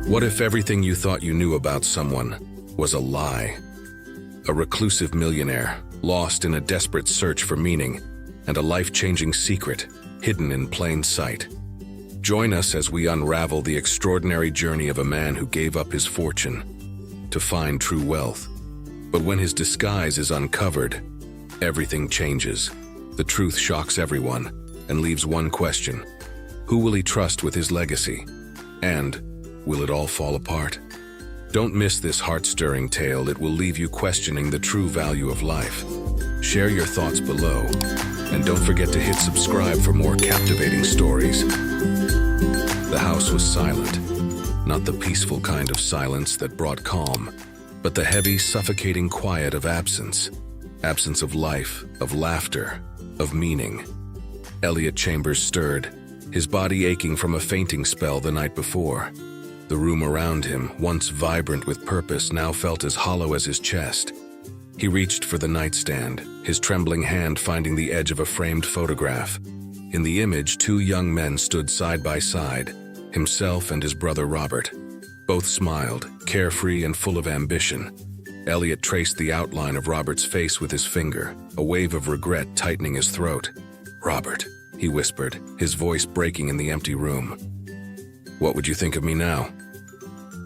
What if everything you thought you knew about someone was a lie? A reclusive millionaire, lost in a desperate search for meaning, and a life-changing secret hidden in plain sight. Join us as we unravel the extraordinary journey of a man who gave up his fortune to find true wealth. But when his disguise is uncovered, everything changes. The truth shocks everyone and leaves one question: who will he trust with his legacy? And will it all fall apart? Don't miss this heart-stirring tale. It will leave you questioning the true value of life. Share your thoughts below, and don't forget to hit subscribe for more captivating stories. The house was silent, not the peaceful kind of silence that brought calm, but the heavy, suffocating quiet of absence. Absence of life, of laughter, of meaning. Elliot Chambers stirred, his body aching from a fainting spell the night before. The room around him, once vibrant with purpose, now felt as hollow as his chest. He reached for the nightstand, his trembling hand finding the edge of a framed photograph. In the image, two young men stood side by side, himself and his brother Robert. Both smiled, carefree and full of ambition. Elliot traced the outline of Robert's face with his finger, a wave of regret tightening his throat. "Robert," he whispered, his voice breaking in the empty room. "What would you think of me now?"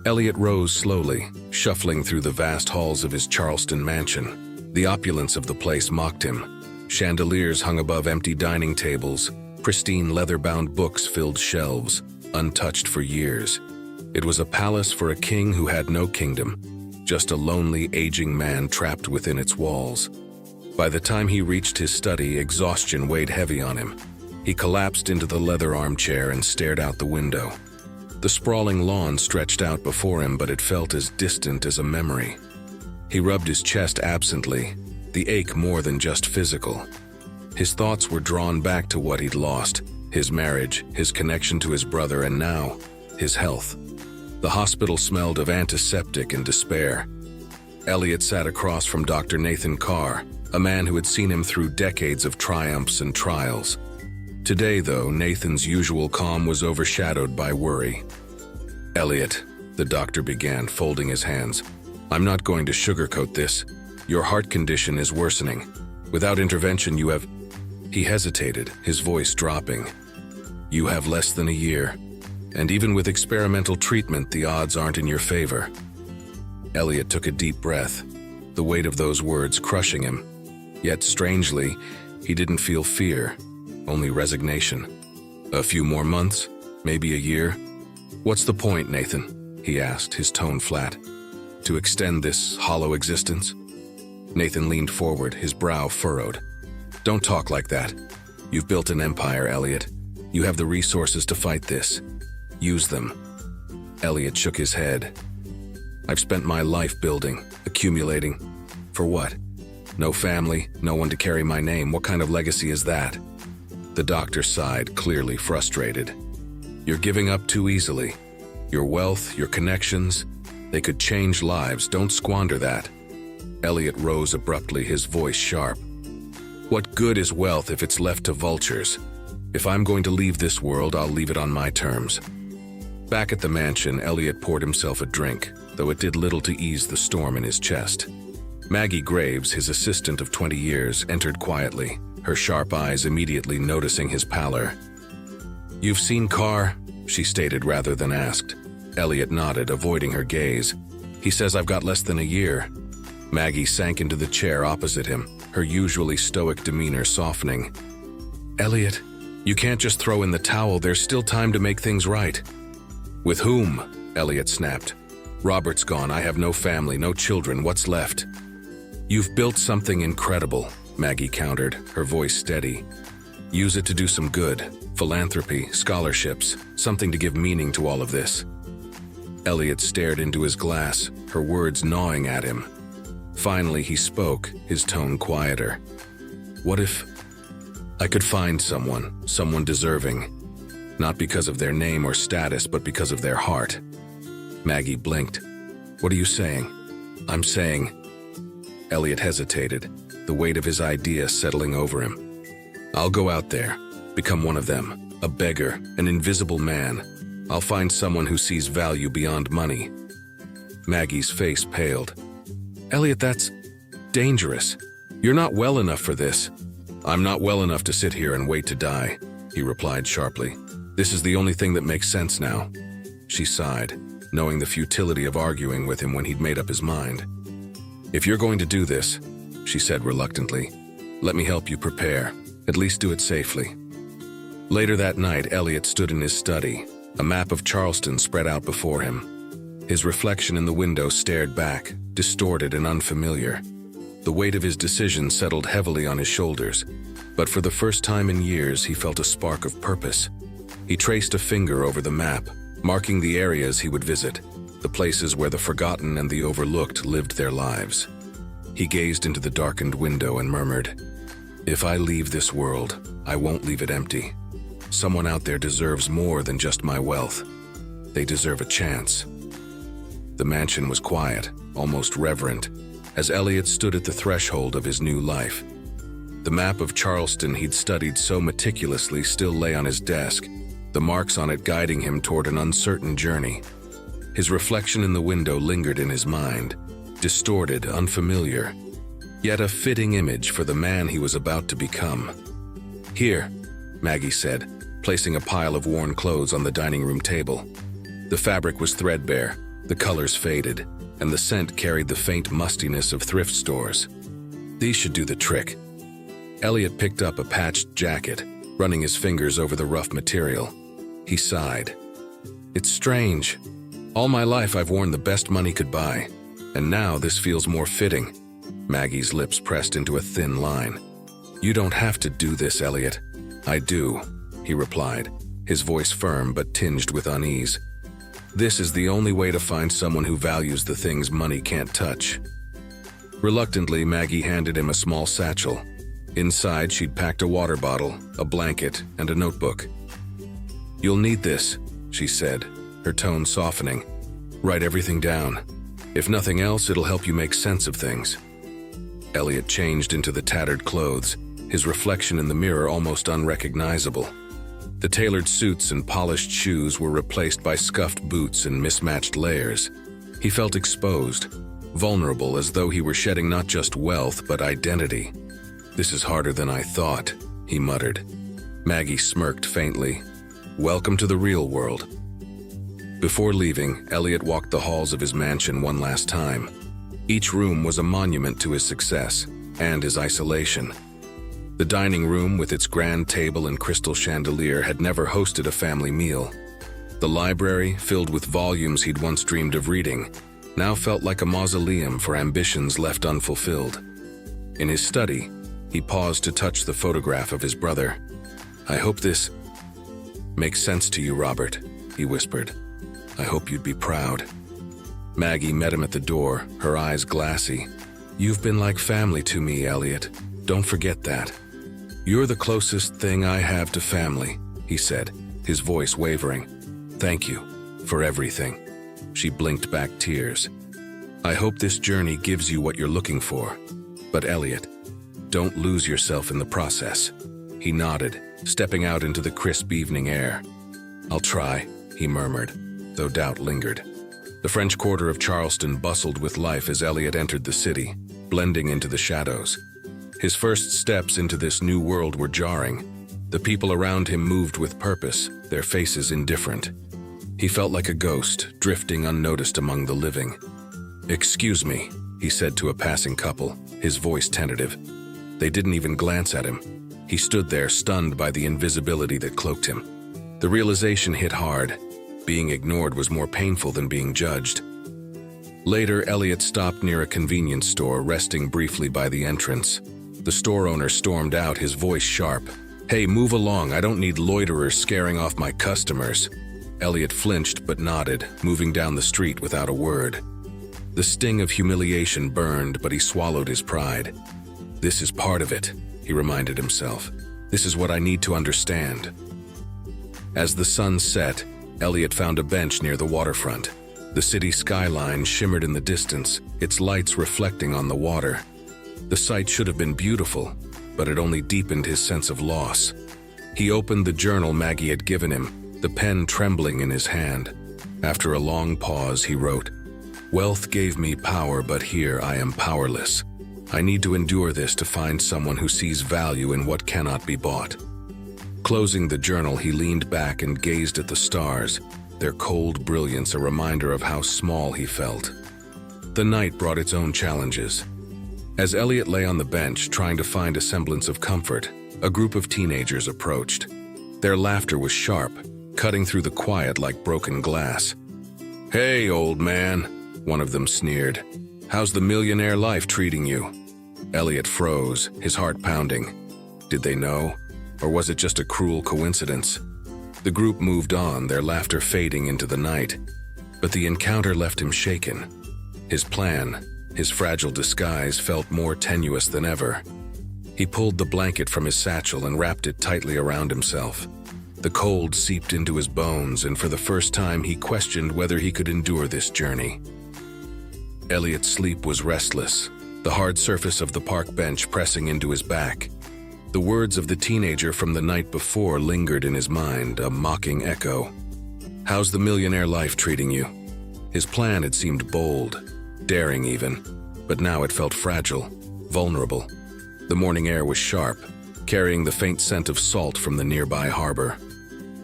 Elliot rose slowly, shuffling through the vast halls of his Charleston mansion. The opulence of the place mocked him. Chandeliers hung above empty dining tables, pristine leather-bound books filled shelves, untouched for years. It was a palace for a king who had no kingdom, just a lonely, aging man trapped within its walls. By the time he reached his study, exhaustion weighed heavy on him. He collapsed into the leather armchair and stared out the window. The sprawling lawn stretched out before him, but it felt as distant as a memory. He rubbed his chest absently, the ache more than just physical. His thoughts were drawn back to what he'd lost: his marriage, his connection to his brother, and now, his health. The hospital smelled of antiseptic and despair. Elliot sat across from Dr. Nathan Carr, a man who had seen him through decades of triumphs and trials. Today, though, Nathan's usual calm was overshadowed by worry. "Elliot," the doctor began, folding his hands, "I'm not going to sugarcoat this. Your heart condition is worsening. Without intervention, you have—" He hesitated, his voice dropping. "You have less than a year. And even with experimental treatment, the odds aren't in your favor." Elliot took a deep breath, the weight of those words crushing him. Yet, strangely, he didn't feel fear, only resignation. "A few more months? Maybe a year? What's the point, Nathan?" he asked, his tone flat. "To extend this hollow existence?" Nathan leaned forward, his brow furrowed. "Don't talk like that. You've built an empire, Elliot. You have the resources to fight this. Use them." Elliot shook his head. "I've spent my life building, accumulating. For what? No family, no one to carry my name. What kind of legacy is that?" The doctor sighed, clearly frustrated. "You're giving up too easily. Your wealth, your connections, they could change lives. Don't squander that." Elliot rose abruptly, his voice sharp. "What good is wealth if it's left to vultures? If I'm going to leave this world, I'll leave it on my terms." Back at the mansion, Elliot poured himself a drink, though it did little to ease the storm in his chest. Maggie Graves, his assistant of 20 years, entered quietly, her sharp eyes immediately noticing his pallor. "You've seen Carr?" she stated rather than asked. Elliot nodded, avoiding her gaze. "He says I've got less than a year." Maggie sank into the chair opposite him, her usually stoic demeanor softening. "Elliot, you can't just throw in the towel. There's still time to make things right." "With whom?" Elliot snapped. "Robert's gone. I have no family, no children. What's left?" "You've built something incredible," Maggie countered, her voice steady. "Use it to do some good. Philanthropy, scholarships, something to give meaning to all of this." Elliot stared into his glass, her words gnawing at him. Finally, he spoke, his tone quieter. "What if I could find someone deserving? Not because of their name or status, but because of their heart." Maggie blinked. "What are you saying?" "I'm saying—" Elliot hesitated, the weight of his idea settling over him. "I'll go out there, become one of them, a beggar, an invisible man, I'll find someone who sees value beyond money." Maggie's face paled. "Elliot, that's dangerous. You're not well enough for this." "I'm not well enough to sit here and wait to die," he replied sharply. "This is the only thing that makes sense now." She sighed, knowing the futility of arguing with him when he'd made up his mind. "If you're going to do this," she said reluctantly, "let me help you prepare. At least do it safely." Later that night, Elliot stood in his study, a map of Charleston spread out before him. His reflection in the window stared back, distorted and unfamiliar. The weight of his decision settled heavily on his shoulders, but for the first time in years he felt a spark of purpose. He traced a finger over the map, marking the areas he would visit, the places where the forgotten and the overlooked lived their lives. He gazed into the darkened window and murmured, "If I leave this world, I won't leave it empty. Someone out there deserves more than just my wealth. They deserve a chance." The mansion was quiet, almost reverent, as Elliot stood at the threshold of his new life. The map of Charleston he'd studied so meticulously still lay on his desk, the marks on it guiding him toward an uncertain journey. His reflection in the window lingered in his mind, distorted, unfamiliar, yet a fitting image for the man he was about to become. "Here," Maggie said, placing a pile of worn clothes on the dining room table. The fabric was threadbare, the colors faded, and the scent carried the faint mustiness of thrift stores. "These should do the trick." Elliot picked up a patched jacket, running his fingers over the rough material. He sighed. "It's strange. All my life I've worn the best money could buy, and now this feels more fitting." Maggie's lips pressed into a thin line. "You don't have to do this, Elliot." "I do," he replied, his voice firm but tinged with unease. "This is the only way to find someone who values the things money can't touch." Reluctantly, Maggie handed him a small satchel. Inside, she'd packed a water bottle, a blanket, and a notebook. "You'll need this," she said, her tone softening. "Write everything down. If nothing else, it'll help you make sense of things." Elliot changed into the tattered clothes, his reflection in the mirror almost unrecognizable. The tailored suits and polished shoes were replaced by scuffed boots and mismatched layers. He felt exposed, vulnerable, as though he were shedding not just wealth but identity. "This is harder than I thought," he muttered. Maggie smirked faintly. "Welcome to the real world." Before leaving, Elliot walked the halls of his mansion one last time. Each room was a monument to his success and his isolation. The dining room, with its grand table and crystal chandelier, had never hosted a family meal. The library, filled with volumes he'd once dreamed of reading, now felt like a mausoleum for ambitions left unfulfilled. In his study, he paused to touch the photograph of his brother. "I hope this makes sense to you, Robert," he whispered. "I hope you'd be proud." Maggie met him at the door, her eyes glassy. "You've been like family to me, Elliot. Don't forget that." "You're the closest thing I have to family," he said, his voice wavering. "Thank you for everything." She blinked back tears. "I hope this journey gives you what you're looking for. But Elliot, don't lose yourself in the process." He nodded, stepping out into the crisp evening air. "I'll try," he murmured, though doubt lingered. The French Quarter of Charleston bustled with life as Elliot entered the city, blending into the shadows. His first steps into this new world were jarring. The people around him moved with purpose, their faces indifferent. He felt like a ghost, drifting unnoticed among the living. "Excuse me," he said to a passing couple, his voice tentative. They didn't even glance at him. He stood there, stunned by the invisibility that cloaked him. The realization hit hard. Being ignored was more painful than being judged. Later, Elliot stopped near a convenience store, resting briefly by the entrance. The store owner stormed out, his voice sharp. "Hey, move along, I don't need loiterers scaring off my customers." Elliot flinched but nodded, moving down the street without a word. The sting of humiliation burned, but he swallowed his pride. "This is part of it," he reminded himself. "This is what I need to understand." As the sun set, Elliot found a bench near the waterfront. The city skyline shimmered in the distance, its lights reflecting on the water. The sight should have been beautiful, but it only deepened his sense of loss. He opened the journal Maggie had given him, the pen trembling in his hand. After a long pause, he wrote, "Wealth gave me power, but here I am powerless. I need to endure this to find someone who sees value in what cannot be bought." Closing the journal, he leaned back and gazed at the stars, their cold brilliance a reminder of how small he felt. The night brought its own challenges. As Elliot lay on the bench trying to find a semblance of comfort, a group of teenagers approached. Their laughter was sharp, cutting through the quiet like broken glass. "Hey, old man," one of them sneered. "How's the millionaire life treating you?" Elliot froze, his heart pounding. Did they know? Or was it just a cruel coincidence? The group moved on, their laughter fading into the night. But the encounter left him shaken. His plan, his fragile disguise, felt more tenuous than ever. He pulled the blanket from his satchel and wrapped it tightly around himself. The cold seeped into his bones, and for the first time he questioned whether he could endure this journey. Elliot's sleep was restless, the hard surface of the park bench pressing into his back. The words of the teenager from the night before lingered in his mind, a mocking echo. "How's the millionaire life treating you?" His plan had seemed bold, daring even, but now it felt fragile, vulnerable. The morning air was sharp, carrying the faint scent of salt from the nearby harbor.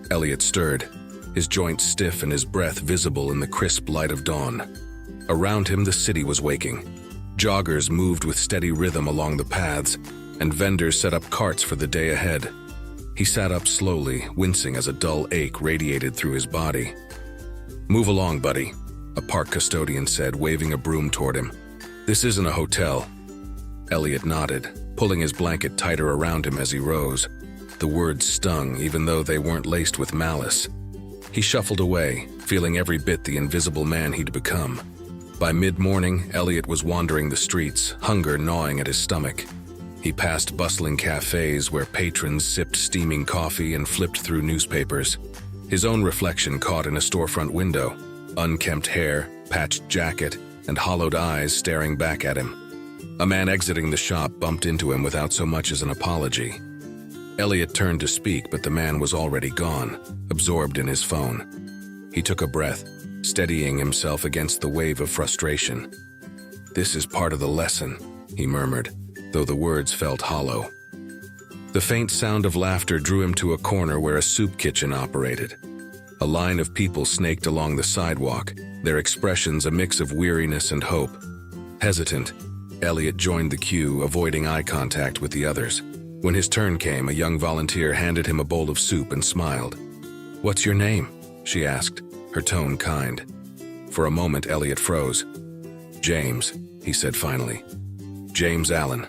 Elliot stirred, his joints stiff and his breath visible in the crisp light of dawn. Around him, the city was waking. Joggers moved with steady rhythm along the paths, and vendors set up carts for the day ahead. He sat up slowly, wincing as a dull ache radiated through his body. "Move along, buddy," a park custodian said, waving a broom toward him. "This isn't a hotel." Elliot nodded, pulling his blanket tighter around him as he rose. The words stung, even though they weren't laced with malice. He shuffled away, feeling every bit the invisible man he'd become. By mid-morning, Elliot was wandering the streets, hunger gnawing at his stomach. He passed bustling cafes where patrons sipped steaming coffee and flipped through newspapers. His own reflection caught in a storefront window, unkempt hair, patched jacket, and hollowed eyes staring back at him. A man exiting the shop bumped into him without so much as an apology. Elliot turned to speak, but the man was already gone, absorbed in his phone. He took a breath, steadying himself against the wave of frustration. "This is part of the lesson," he murmured, though the words felt hollow. The faint sound of laughter drew him to a corner where a soup kitchen operated. A line of people snaked along the sidewalk, their expressions a mix of weariness and hope. Hesitant, Elliot joined the queue, avoiding eye contact with the others. When his turn came, a young volunteer handed him a bowl of soup and smiled. "What's your name?" she asked, her tone kind. For a moment, Elliot froze. "James," he said finally. "James Allen."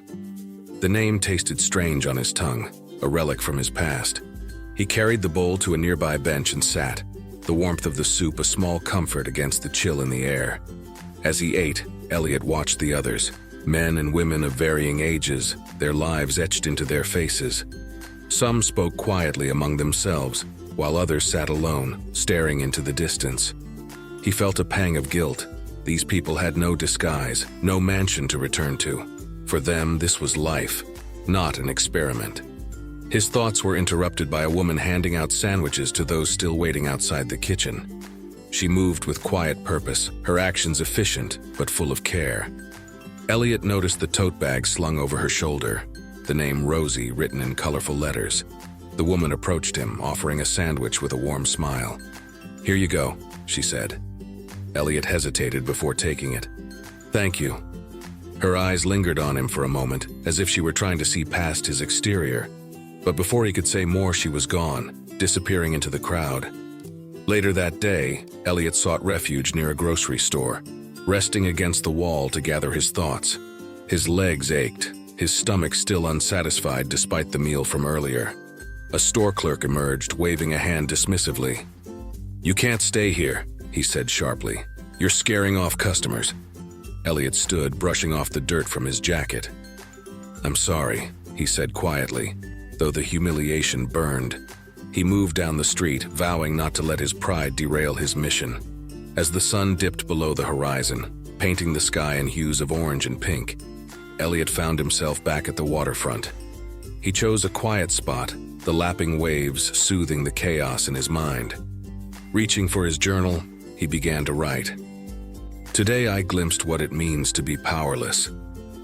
The name tasted strange on his tongue, a relic from his past. He carried the bowl to a nearby bench and sat, the warmth of the soup a small comfort against the chill in the air. As he ate, Elliot watched the others, men and women of varying ages, their lives etched into their faces. Some spoke quietly among themselves, while others sat alone, staring into the distance. He felt a pang of guilt. These people had no disguise, no mansion to return to. For them, this was life, not an experiment. His thoughts were interrupted by a woman handing out sandwiches to those still waiting outside the kitchen. She moved with quiet purpose, her actions efficient but full of care. Elliot noticed the tote bag slung over her shoulder, the name Rosie written in colorful letters. The woman approached him, offering a sandwich with a warm smile. "Here you go," she said. Elliot hesitated before taking it. "Thank you." Her eyes lingered on him for a moment, as if she were trying to see past his exterior. But before he could say more, she was gone, disappearing into the crowd. Later that day, Elliot sought refuge near a grocery store, resting against the wall to gather his thoughts. His legs ached, his stomach still unsatisfied despite the meal from earlier. A store clerk emerged, waving a hand dismissively. "You can't stay here," he said sharply. "You're scaring off customers." Elliot stood, brushing off the dirt from his jacket. "I'm sorry," he said quietly, though the humiliation burned. He moved down the street, vowing not to let his pride derail his mission. As the sun dipped below the horizon, painting the sky in hues of orange and pink, Elliot found himself back at the waterfront. He chose a quiet spot, the lapping waves soothing the chaos in his mind. Reaching for his journal, he began to write. Today I glimpsed what it means to be powerless.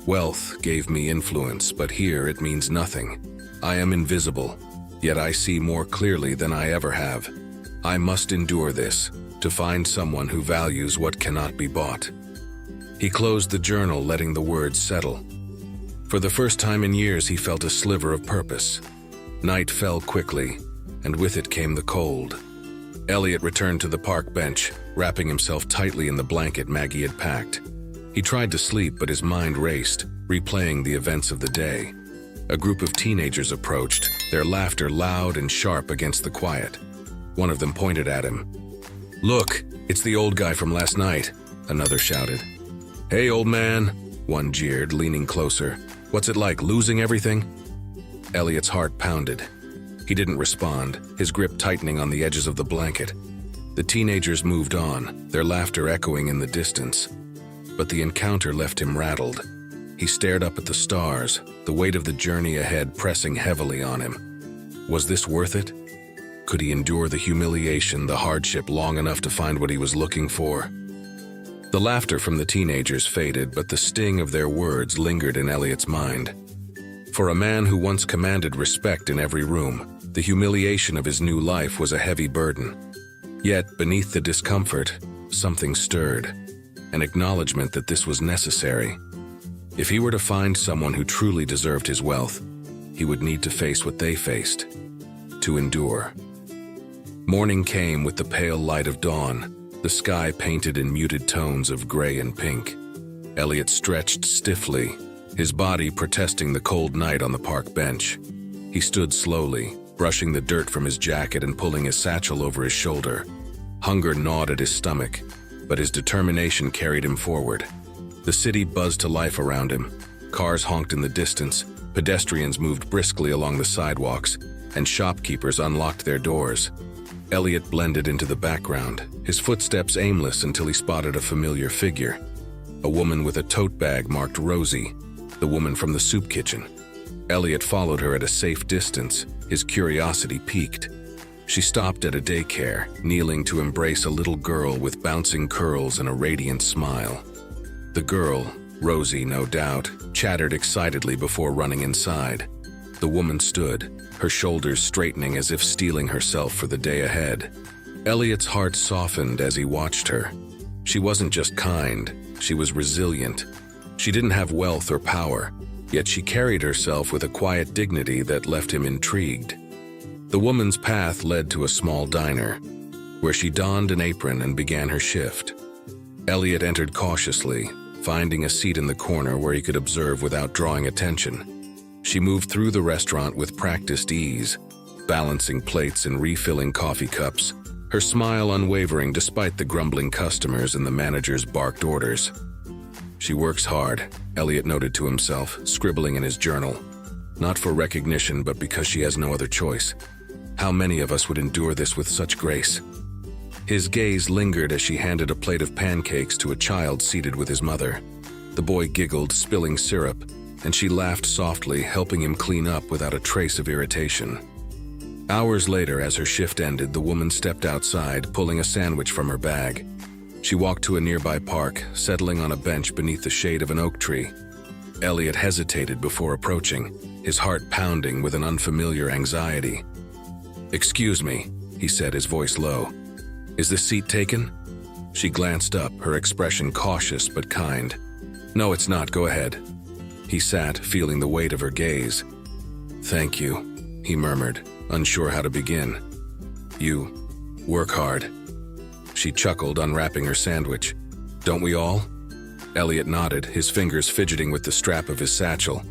Wealth gave me influence, but here it means nothing. I am invisible, yet I see more clearly than I ever have. I must endure this, to find someone who values what cannot be bought. He closed the journal, letting the words settle. For the first time in years, he felt a sliver of purpose. Night fell quickly, and with it came the cold. Elliot returned to the park bench, wrapping himself tightly in the blanket Maggie had packed. He tried to sleep, but his mind raced, replaying the events of the day. A group of teenagers approached, their laughter loud and sharp against the quiet. One of them pointed at him. "Look, it's the old guy from last night," another shouted. "Hey, old man," one jeered, leaning closer. "What's it like, losing everything?" Elliot's heart pounded. He didn't respond, his grip tightening on the edges of the blanket. The teenagers moved on, their laughter echoing in the distance. But the encounter left him rattled. He stared up at the stars, the weight of the journey ahead pressing heavily on him. Was this worth it? Could he endure the humiliation, the hardship long enough to find what he was looking for? The laughter from the teenagers faded, but the sting of their words lingered in Elliot's mind. For a man who once commanded respect in every room, the humiliation of his new life was a heavy burden. Yet, beneath the discomfort, something stirred, an acknowledgement that this was necessary. If he were to find someone who truly deserved his wealth, he would need to face what they faced, to endure. Morning came with the pale light of dawn, the sky painted in muted tones of gray and pink. Elliot stretched stiffly, his body protesting the cold night on the park bench. He stood slowly, brushing the dirt from his jacket and pulling his satchel over his shoulder. Hunger gnawed at his stomach, but his determination carried him forward. The city buzzed to life around him. Cars honked in the distance, pedestrians moved briskly along the sidewalks, and shopkeepers unlocked their doors. Elliot blended into the background, his footsteps aimless until he spotted a familiar figure. A woman with a tote bag marked Rosie, the woman from the soup kitchen. Elliot followed her at a safe distance, his curiosity piqued. She stopped at a daycare, kneeling to embrace a little girl with bouncing curls and a radiant smile. The girl, Rosie no doubt, chattered excitedly before running inside. The woman stood, her shoulders straightening as if steeling herself for the day ahead. Elliot's heart softened as he watched her. She wasn't just kind, she was resilient. She didn't have wealth or power, yet she carried herself with a quiet dignity that left him intrigued. The woman's path led to a small diner, where she donned an apron and began her shift. Elliot entered cautiously, finding a seat in the corner where he could observe without drawing attention. She moved through the restaurant with practiced ease, balancing plates and refilling coffee cups, her smile unwavering despite the grumbling customers and the manager's barked orders. She works hard, Elliot noted to himself, scribbling in his journal. Not for recognition, but because she has no other choice. How many of us would endure this with such grace? His gaze lingered as she handed a plate of pancakes to a child seated with his mother. The boy giggled, spilling syrup, and she laughed softly, helping him clean up without a trace of irritation. Hours later, as her shift ended, the woman stepped outside, pulling a sandwich from her bag. She walked to a nearby park, settling on a bench beneath the shade of an oak tree. Elliot hesitated before approaching, his heart pounding with an unfamiliar anxiety. "Excuse me," he said, his voice low. "Is this seat taken?" She glanced up, her expression cautious but kind. "No, it's not. Go ahead." He sat, feeling the weight of her gaze. "Thank you," he murmured, unsure how to begin. "You work hard." She chuckled, unwrapping her sandwich. "Don't we all?" Elliot nodded, his fingers fidgeting with the strap of his satchel.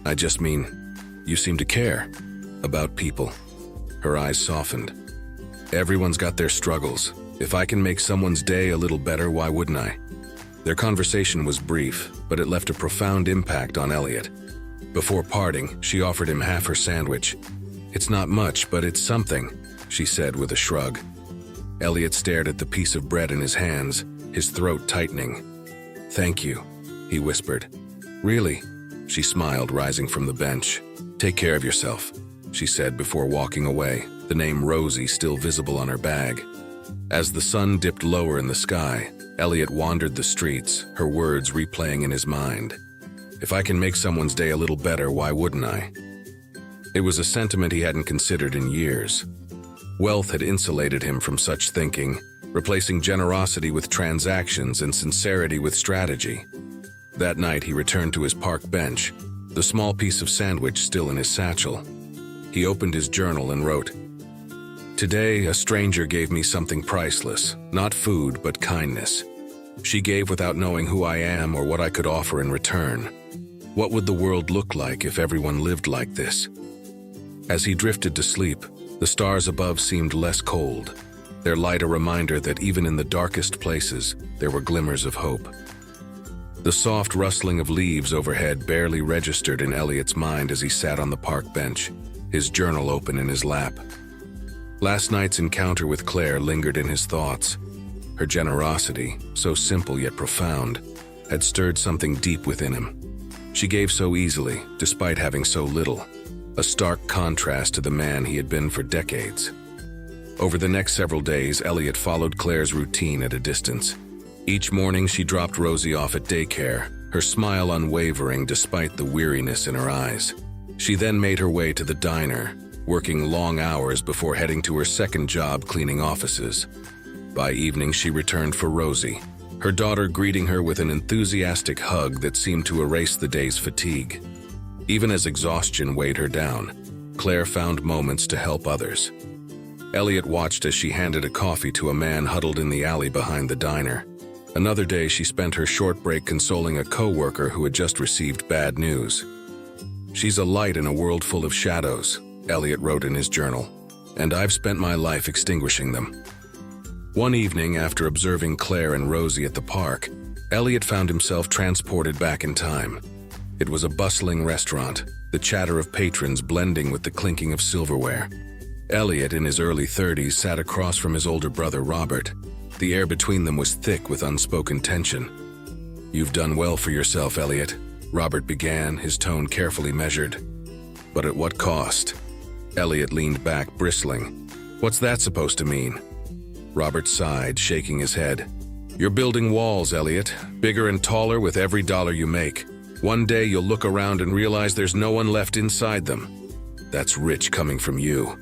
"I just mean, you seem to care about people." Her eyes softened. "Everyone's got their struggles. If I can make someone's day a little better, why wouldn't I?" Their conversation was brief, but it left a profound impact on Elliot. Before parting, she offered him half her sandwich. "It's not much, but it's something," she said with a shrug. Elliot stared at the piece of bread in his hands, his throat tightening. "Thank you," he whispered. "Really?" She smiled, rising from the bench. "Take care of yourself." she said before walking away, the name Rosie still visible on her bag. As the sun dipped lower in the sky, Elliot wandered the streets, her words replaying in his mind. If I can make someone's day a little better, why wouldn't I? It was a sentiment he hadn't considered in years. Wealth had insulated him from such thinking, replacing generosity with transactions and sincerity with strategy. That night he returned to his park bench, the small piece of sandwich still in his satchel. He opened his journal and wrote, "Today, a stranger gave me something priceless, not food, but kindness. She gave without knowing who I am or what I could offer in return. What would the world look like if everyone lived like this?" As he drifted to sleep, the stars above seemed less cold, their light a reminder that even in the darkest places, there were glimmers of hope. The soft rustling of leaves overhead barely registered in Elliot's mind as he sat on the park bench, his journal open in his lap. Last night's encounter with Claire lingered in his thoughts. Her generosity, so simple yet profound, had stirred something deep within him. She gave so easily, despite having so little, a stark contrast to the man he had been for decades. Over the next several days, Elliot followed Claire's routine at a distance. Each morning she dropped Rosie off at daycare, her smile unwavering despite the weariness in her eyes. She then made her way to the diner, working long hours before heading to her second job cleaning offices. By evening she returned for Rosie, her daughter greeting her with an enthusiastic hug that seemed to erase the day's fatigue. Even as exhaustion weighed her down, Claire found moments to help others. Elliot watched as she handed a coffee to a man huddled in the alley behind the diner. Another day she spent her short break consoling a co-worker who had just received bad news. "She's a light in a world full of shadows," Elliot wrote in his journal, "and I've spent my life extinguishing them." One evening, after observing Claire and Rosie at the park, Elliot found himself transported back in time. It was a bustling restaurant, the chatter of patrons blending with the clinking of silverware. Elliot, in his early 30s, sat across from his older brother Robert. The air between them was thick with unspoken tension. "You've done well for yourself, Elliot," Robert began, his tone carefully measured. "But at what cost?" Elliot leaned back, bristling. "What's that supposed to mean?" Robert sighed, shaking his head. "You're building walls, Elliot, bigger and taller with every dollar you make. One day you'll look around and realize there's no one left inside them." "That's rich coming from you,"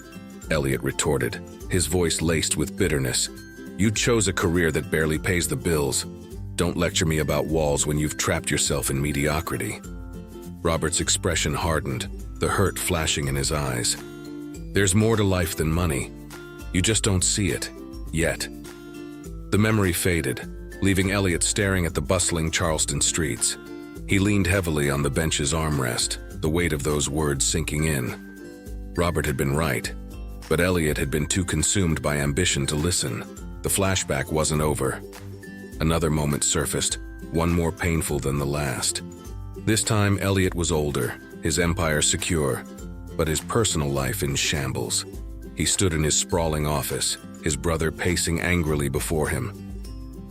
Elliot retorted, his voice laced with bitterness. "You chose a career that barely pays the bills. Don't lecture me about walls when you've trapped yourself in mediocrity." Robert's expression hardened, the hurt flashing in his eyes. "There's more to life than money. You just don't see it. Yet." The memory faded, leaving Elliot staring at the bustling Charleston streets. He leaned heavily on the bench's armrest, the weight of those words sinking in. Robert had been right, but Elliot had been too consumed by ambition to listen. The flashback wasn't over. Another moment surfaced, one more painful than the last. This time, Elliot was older, his empire secure, but his personal life in shambles. He stood in his sprawling office, his brother pacing angrily before him.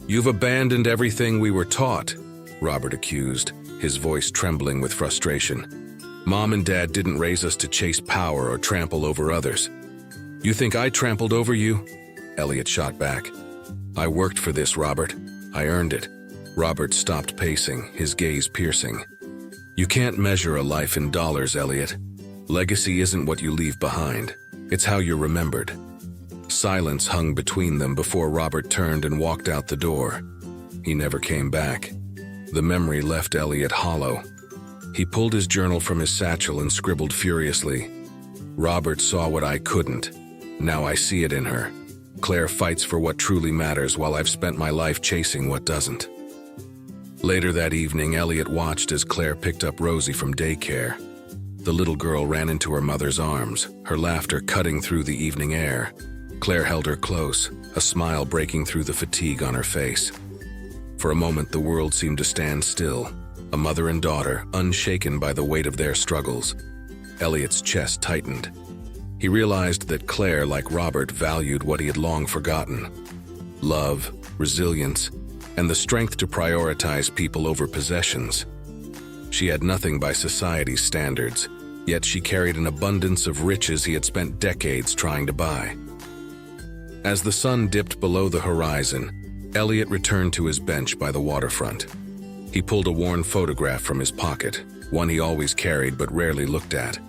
"You've abandoned everything we were taught," Robert accused, his voice trembling with frustration. "Mom and Dad didn't raise us to chase power or trample over others." "You think I trampled over you?" Elliot shot back. "I worked for this, Robert. I earned it." Robert stopped pacing, his gaze piercing. "You can't measure a life in dollars, Elliot. Legacy isn't what you leave behind. It's how you're remembered." Silence hung between them before Robert turned and walked out the door. He never came back. The memory left Elliot hollow. He pulled his journal from his satchel and scribbled furiously. "Robert saw what I couldn't. Now I see it in her. Claire fights for what truly matters while I've spent my life chasing what doesn't." Later that evening, Elliot watched as Claire picked up Rosie from daycare. The little girl ran into her mother's arms, her laughter cutting through the evening air. Claire held her close, a smile breaking through the fatigue on her face. For a moment, the world seemed to stand still, a mother and daughter, unshaken by the weight of their struggles. Elliot's chest tightened. He realized that Claire, like Robert, valued what he had long forgotten: love, resilience, and the strength to prioritize people over possessions. She had nothing by society's standards, yet she carried an abundance of riches he had spent decades trying to buy. As the sun dipped below the horizon, Elliot returned to his bench by the waterfront. He pulled a worn photograph from his pocket, one he always carried but rarely looked at.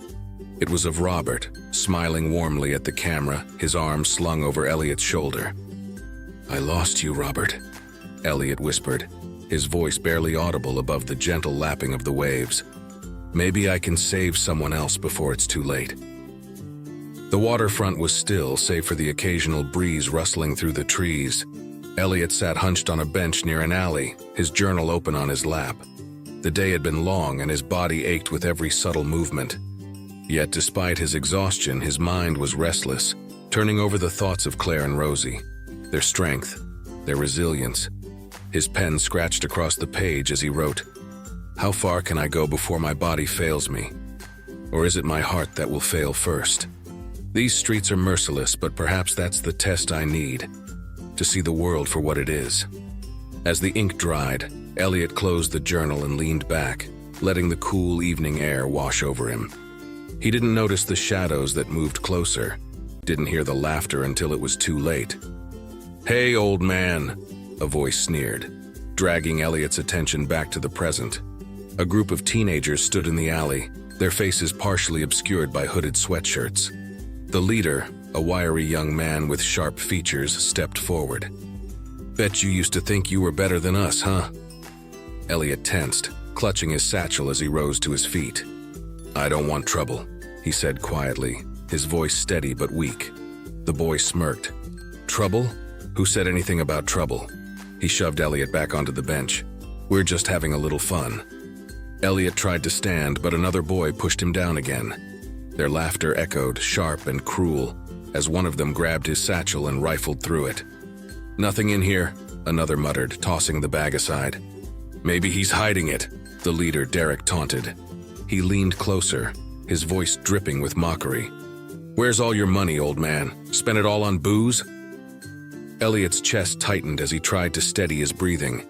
It was of Robert, smiling warmly at the camera, his arm slung over Elliot's shoulder. "I lost you, Robert," Elliot whispered, his voice barely audible above the gentle lapping of the waves. "Maybe I can save someone else before it's too late." The waterfront was still, save for the occasional breeze rustling through the trees. Elliot sat hunched on a bench near an alley, his journal open on his lap. The day had been long and his body ached with every subtle movement. Yet despite his exhaustion, his mind was restless, turning over the thoughts of Claire and Rosie, their strength, their resilience. His pen scratched across the page as he wrote, "How far can I go before my body fails me? Or is it my heart that will fail first? These streets are merciless, but perhaps that's the test I need, to see the world for what it is." As the ink dried, Elliot closed the journal and leaned back, letting the cool evening air wash over him. He didn't notice the shadows that moved closer, didn't hear the laughter until it was too late. "Hey, old man," a voice sneered, dragging Elliot's attention back to the present. A group of teenagers stood in the alley, their faces partially obscured by hooded sweatshirts. The leader, a wiry young man with sharp features, stepped forward. "Bet you used to think you were better than us, huh?" Elliot tensed, clutching his satchel as he rose to his feet. "I don't want trouble," he said quietly, his voice steady but weak. The boy smirked. "Trouble? Who said anything about trouble?" He shoved Elliot back onto the bench. "We're just having a little fun." Elliot tried to stand, but another boy pushed him down again. Their laughter echoed, sharp and cruel, as one of them grabbed his satchel and rifled through it. "Nothing in here," another muttered, tossing the bag aside. "Maybe he's hiding it," the leader, Derek, taunted. He leaned closer, his voice dripping with mockery. "Where's all your money, old man? Spent it all on booze?" Elliot's chest tightened as he tried to steady his breathing.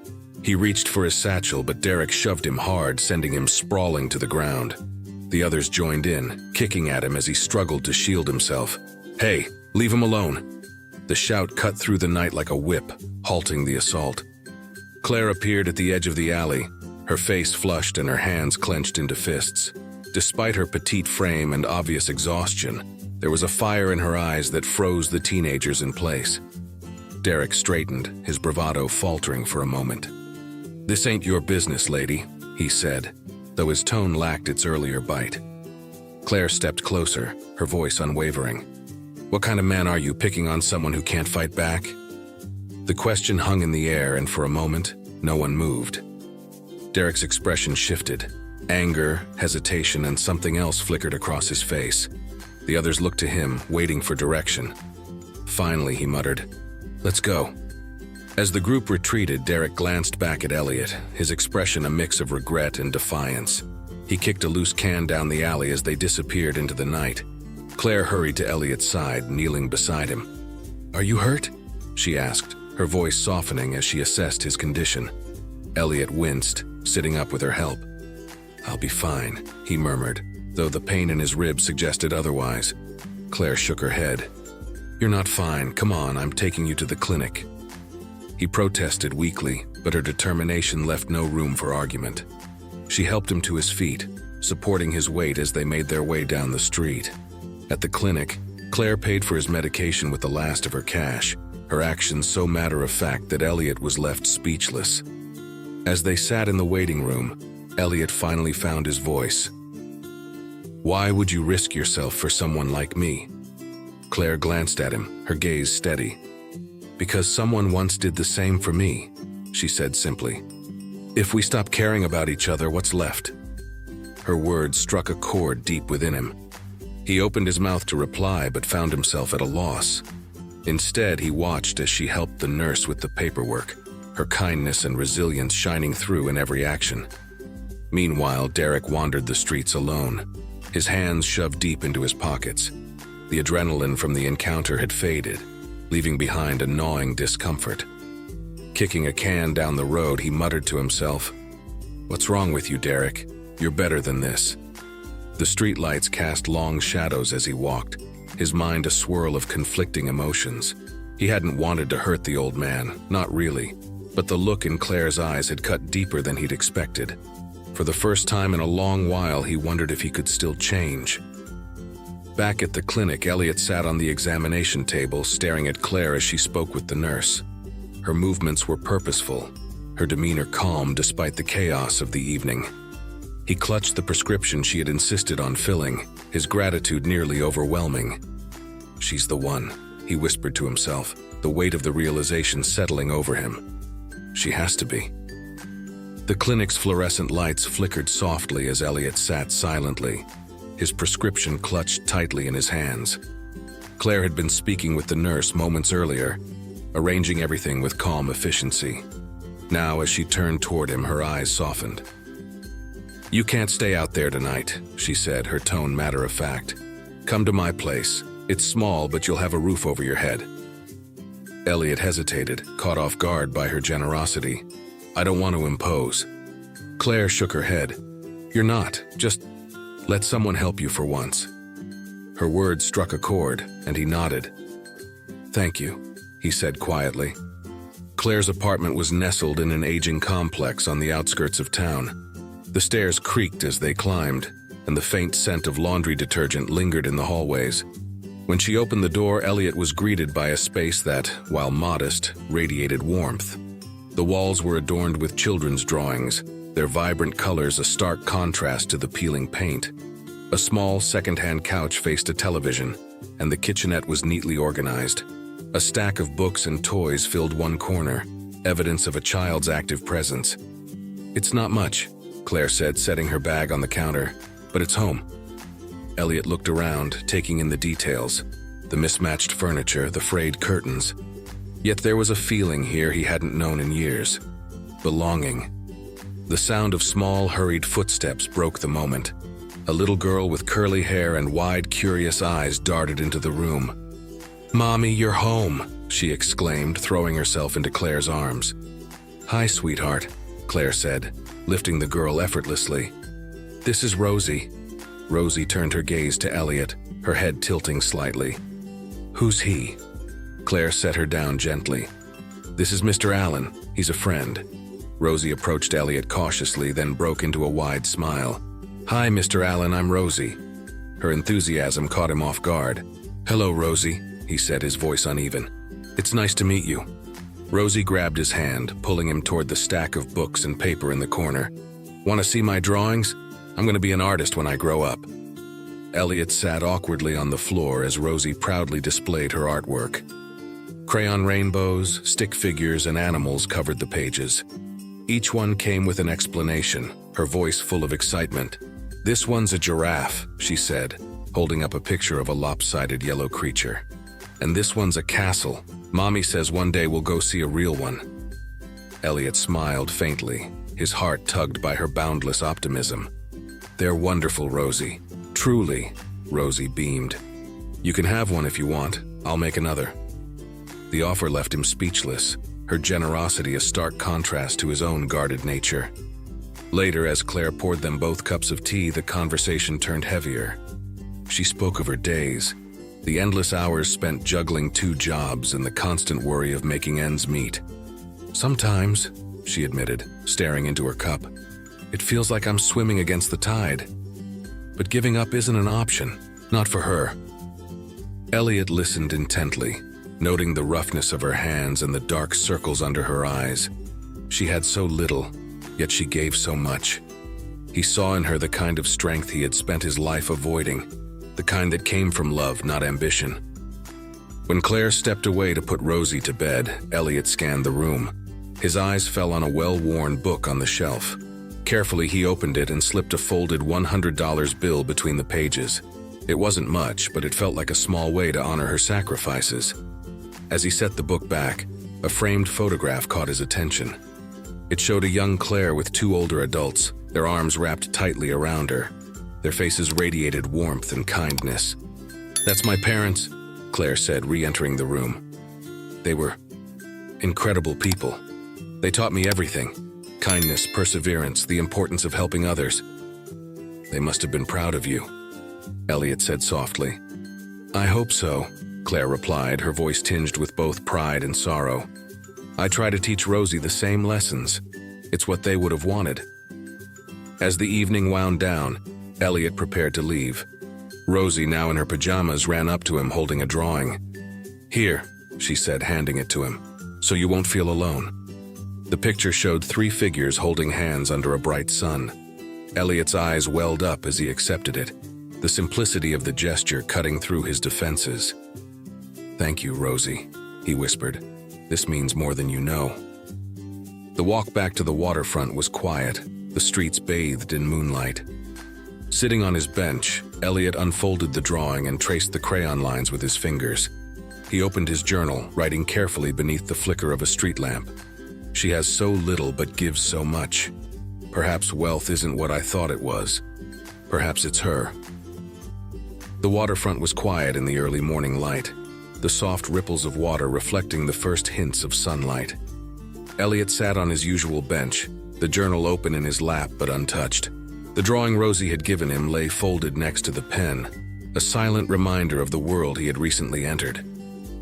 He reached for his satchel, but Derek shoved him hard, sending him sprawling to the ground. The others joined in, kicking at him as he struggled to shield himself. "Hey, leave him alone!" The shout cut through the night like a whip, halting the assault. Claire appeared at the edge of the alley, her face flushed and her hands clenched into fists. Despite her petite frame and obvious exhaustion, there was a fire in her eyes that froze the teenagers in place. Derek straightened, his bravado faltering for a moment. "This ain't your business, lady," he said, though his tone lacked its earlier bite. Claire stepped closer, her voice unwavering. "What kind of man are you, picking on someone who can't fight back?" The question hung in the air, and for a moment, no one moved. Derek's expression shifted. Anger, hesitation, and something else flickered across his face. The others looked to him, waiting for direction. Finally, he muttered, "Let's go." As the group retreated, Derek glanced back at Elliot, his expression a mix of regret and defiance. He kicked a loose can down the alley as they disappeared into the night. Claire hurried to Elliot's side, kneeling beside him. "Are you hurt?" she asked, her voice softening as she assessed his condition. Elliot winced, sitting up with her help. "I'll be fine," he murmured, though the pain in his ribs suggested otherwise. Claire shook her head. "You're not fine. Come on, I'm taking you to the clinic." He protested weakly, but her determination left no room for argument. She helped him to his feet, supporting his weight as they made their way down the street. At the clinic, Claire paid for his medication with the last of her cash, her actions so matter-of-fact that Elliot was left speechless. As they sat in the waiting room, Elliot finally found his voice. "Why would you risk yourself for someone like me?" Claire glanced at him, her gaze steady. "Because someone once did the same for me," she said simply. "If we stop caring about each other, what's left?" Her words struck a chord deep within him. He opened his mouth to reply, but found himself at a loss. Instead, he watched as she helped the nurse with the paperwork, her kindness and resilience shining through in every action. Meanwhile, Derek wandered the streets alone, his hands shoved deep into his pockets. The adrenaline from the encounter had faded, leaving behind a gnawing discomfort. Kicking a can down the road, he muttered to himself, "What's wrong with you, Derek? You're better than this." The streetlights cast long shadows as he walked, his mind a swirl of conflicting emotions. He hadn't wanted to hurt the old man, not really, but the look in Claire's eyes had cut deeper than he'd expected. For the first time in a long while, he wondered if he could still change. Back at the clinic, Elliot sat on the examination table, staring at Claire as she spoke with the nurse. Her movements were purposeful, her demeanor calm despite the chaos of the evening. He clutched the prescription she had insisted on filling, his gratitude nearly overwhelming. "She's the one," he whispered to himself, the weight of the realization settling over him. "She has to be." The clinic's fluorescent lights flickered softly as Elliot sat silently, his prescription clutched tightly in his hands. Claire had been speaking with the nurse moments earlier, arranging everything with calm efficiency. Now, as she turned toward him, her eyes softened. "You can't stay out there tonight," she said, her tone matter-of-fact. "Come to my place. It's small, but you'll have a roof over your head." Elliot hesitated, caught off guard by her generosity. "I don't want to impose." Claire shook her head. "You're not. Just let someone help you for once." Her words struck a chord, and he nodded. "Thank you," he said quietly. Claire's apartment was nestled in an aging complex on the outskirts of town. The stairs creaked as they climbed, and the faint scent of laundry detergent lingered in the hallways. When she opened the door, Elliot was greeted by a space that, while modest, radiated warmth. The walls were adorned with children's drawings, their vibrant colors a stark contrast to the peeling paint. A small second-hand couch faced a television, and the kitchenette was neatly organized. A stack of books and toys filled one corner, evidence of a child's active presence. "It's not much," Claire said, setting her bag on the counter, "but it's home." Elliot looked around, taking in the details, the mismatched furniture, the frayed curtains. Yet there was a feeling here he hadn't known in years. Belonging. The sound of small, hurried footsteps broke the moment. A little girl with curly hair and wide, curious eyes darted into the room. "Mommy, you're home," she exclaimed, throwing herself into Claire's arms. "Hi, sweetheart," Claire said, lifting the girl effortlessly. "This is Rosie." Rosie turned her gaze to Elliot, her head tilting slightly. "Who's he?" Claire set her down gently. "This is Mr. Allen. He's a friend." Rosie approached Elliot cautiously, then broke into a wide smile. "Hi, Mr. Allen, I'm Rosie." Her enthusiasm caught him off guard. "Hello, Rosie," he said, his voice uneven. "It's nice to meet you." Rosie grabbed his hand, pulling him toward the stack of books and paper in the corner. "Want to see my drawings? I'm going to be an artist when I grow up." Elliot sat awkwardly on the floor as Rosie proudly displayed her artwork. Crayon rainbows, stick figures, and animals covered the pages. Each one came with an explanation, her voice full of excitement. "This one's a giraffe," she said, holding up a picture of a lopsided yellow creature. "And this one's a castle. Mommy says one day we'll go see a real one." Elliot smiled faintly, his heart tugged by her boundless optimism. "They're wonderful, Rosie. Truly," Rosie beamed. "You can have one if you want. I'll make another." The offer left him speechless, her generosity a stark contrast to his own guarded nature. Later, as Claire poured them both cups of tea, the conversation turned heavier. She spoke of her days, the endless hours spent juggling 2 jobs and the constant worry of making ends meet. "Sometimes," she admitted, staring into her cup, "it feels like I'm swimming against the tide. But giving up isn't an option, not for her." Elliot listened intently, noting the roughness of her hands and the dark circles under her eyes. She had so little, yet she gave so much. He saw in her the kind of strength he had spent his life avoiding, the kind that came from love, not ambition. When Claire stepped away to put Rosie to bed, Elliot scanned the room. His eyes fell on a well-worn book on the shelf. Carefully, he opened it and slipped a folded $100 bill between the pages. It wasn't much, but it felt like a small way to honor her sacrifices. As he set the book back, a framed photograph caught his attention. It showed a young Claire with 2 older adults, their arms wrapped tightly around her. Their faces radiated warmth and kindness. "That's my parents," Claire said, re-entering the room. "They were incredible people. They taught me everything: kindness, perseverance, the importance of helping others." They must have been proud of you," Elliot said softly. "I hope so," Claire replied, her voice tinged with both pride and sorrow. "I try to teach Rosie the same lessons. It's what they would have wanted." As the evening wound down, Elliot prepared to leave. Rosie, now in her pajamas, ran up to him holding a drawing. "Here," she said, handing it to him, "so you won't feel alone." The picture showed 3 figures holding hands under a bright sun. Elliot's eyes welled up as he accepted it, the simplicity of the gesture cutting through his defenses. "Thank you, Rosie," he whispered. "This means more than you know." The walk back to the waterfront was quiet, the streets bathed in moonlight. Sitting on his bench, Elliot unfolded the drawing and traced the crayon lines with his fingers. He opened his journal, writing carefully beneath the flicker of a street lamp. "She has so little but gives so much. Perhaps wealth isn't what I thought it was. Perhaps it's her." The waterfront was quiet in the early morning light, the soft ripples of water reflecting the first hints of sunlight. Elliot sat on his usual bench, the journal open in his lap but untouched. The drawing Rosie had given him lay folded next to the pen, a silent reminder of the world he had recently entered.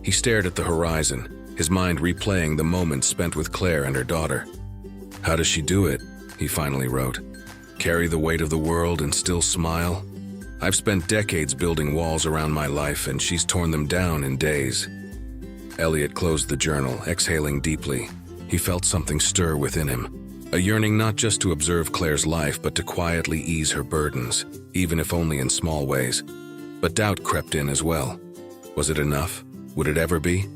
He stared at the horizon, his mind replaying the moments spent with Claire and her daughter. "How does she do it?" he finally wrote. "Carry the weight of the world and still smile? I've spent decades building walls around my life, and she's torn them down in days." Elliot closed the journal, exhaling deeply. He felt something stir within him, a yearning not just to observe Claire's life, but to quietly ease her burdens, even if only in small ways. But doubt crept in as well. Was it enough? Would it ever be?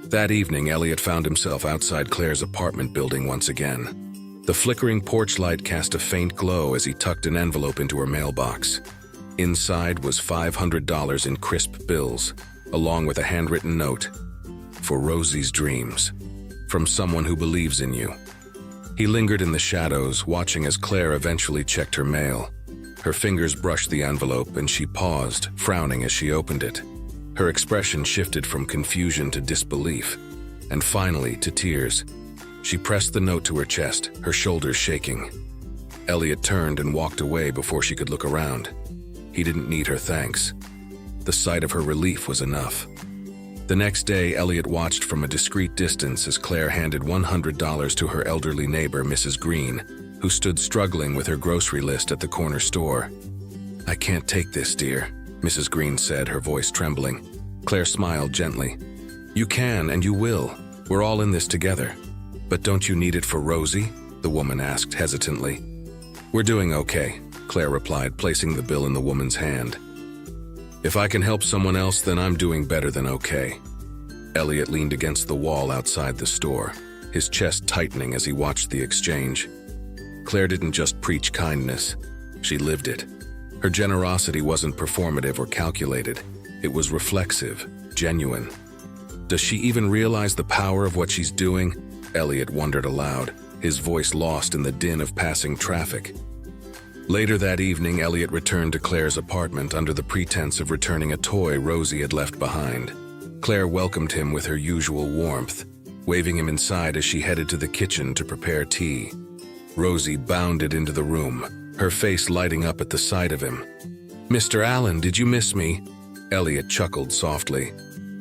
That evening, Elliot found himself outside Claire's apartment building once again. The flickering porch light cast a faint glow as he tucked an envelope into her mailbox. Inside was $500 in crisp bills, along with a handwritten note. "For Rosie's dreams. From someone who believes in you." He lingered in the shadows, watching as Claire eventually checked her mail. Her fingers brushed the envelope, and she paused, frowning as she opened it. Her expression shifted from confusion to disbelief, and finally to tears. She pressed the note to her chest, her shoulders shaking. Elliot turned and walked away before she could look around. He didn't need her thanks. The sight of her relief was enough. The next day, Elliot watched from a discreet distance as Claire handed $100 to her elderly neighbor, Mrs. Green, who stood struggling with her grocery list at the corner store. "I can't take this, dear," Mrs. Green said, her voice trembling. Claire smiled gently. "You can and you will. We're all in this together." "But don't you need it for Rosie?" the woman asked hesitantly. "We're doing okay," Claire replied, placing the bill in the woman's hand. "If I can help someone else, then I'm doing better than okay." Elliot leaned against the wall outside the store, his chest tightening as he watched the exchange. Claire didn't just preach kindness, she lived it. Her generosity wasn't performative or calculated. It was reflexive, genuine. Does she even realize the power of what she's doing? Elliot wondered aloud, his voice lost in the din of passing traffic. Later that evening, Elliot returned to Claire's apartment under the pretense of returning a toy Rosie had left behind. Claire welcomed him with her usual warmth, waving him inside as she headed to the kitchen to prepare tea. Rosie bounded into the room, her face lighting up at the sight of him. "Mr. Allen, did you miss me?" Elliot chuckled softly.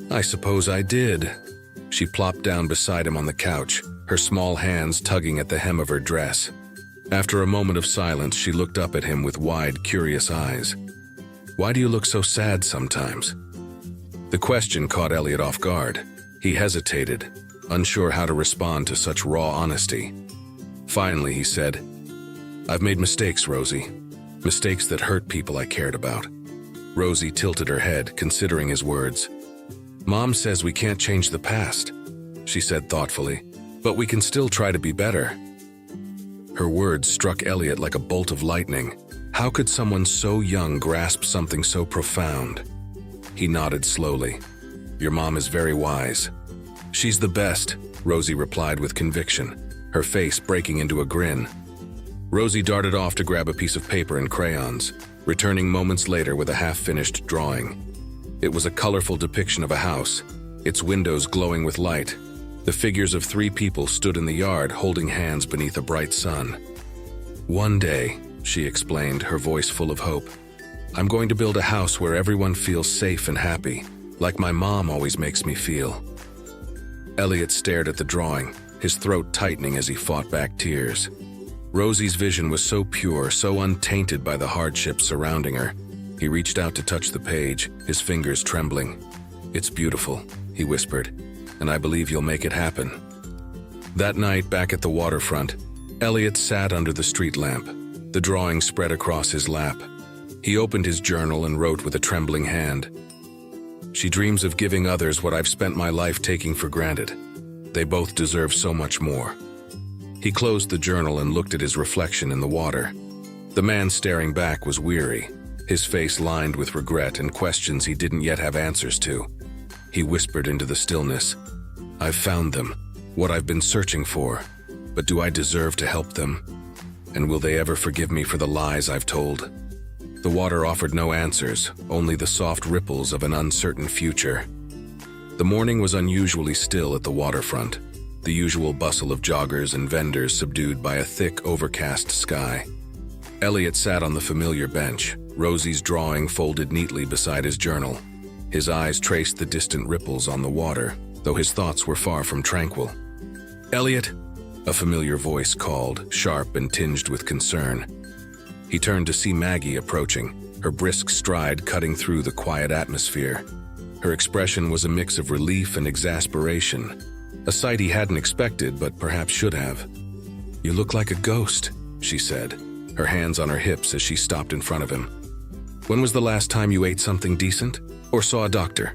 "I suppose I did." She plopped down beside him on the couch, her small hands tugging at the hem of her dress. After a moment of silence, she looked up at him with wide, curious eyes. "Why do you look so sad sometimes?" The question caught Elliot off guard. He hesitated, unsure how to respond to such raw honesty. Finally, he said, "I've made mistakes, Rosie. Mistakes that hurt people I cared about." Rosie tilted her head, considering his words. "Mom says we can't change the past," she said thoughtfully, "but we can still try to be better." Her words struck Elliot like a bolt of lightning. How could someone so young grasp something so profound? He nodded slowly. "Your mom is very wise." "She's the best," Rosie replied with conviction, her face breaking into a grin. Rosie darted off to grab a piece of paper and crayons, returning moments later with a half-finished drawing. It was a colorful depiction of a house, its windows glowing with light. The figures of 3 people stood in the yard holding hands beneath a bright sun. "One day," she explained, her voice full of hope. I'm going to build a house where everyone feels safe and happy, like my mom always makes me feel. Elliot stared at the drawing, his throat tightening as he fought back tears. Rosie's vision was so pure, so untainted by the hardships surrounding her. He reached out to touch the page, his fingers trembling. It's beautiful, he whispered, and I believe you'll make it happen. That night, back at the waterfront, Elliot sat under the street lamp, the drawing spread across his lap. He opened his journal and wrote with a trembling hand. She dreams of giving others what I've spent my life taking for granted. They both deserve so much more. He closed the journal and looked at his reflection in the water. The man staring back was weary, his face lined with regret and questions he didn't yet have answers to. He whispered into the stillness, I've found them, what I've been searching for, but do I deserve to help them? And will they ever forgive me for the lies I've told? The water offered no answers, only the soft ripples of an uncertain future. The morning was unusually still at the waterfront, the usual bustle of joggers and vendors subdued by a thick, overcast sky. Elliot sat on the familiar bench, Rosie's drawing folded neatly beside his journal. His eyes traced the distant ripples on the water, though his thoughts were far from tranquil. Elliot, a familiar voice called, sharp and tinged with concern. He turned to see Maggie approaching, her brisk stride cutting through the quiet atmosphere. Her expression was a mix of relief and exasperation, a sight he hadn't expected but perhaps should have. You look like a ghost, she said, her hands on her hips as she stopped in front of him. When was the last time you ate something decent? Or saw a doctor?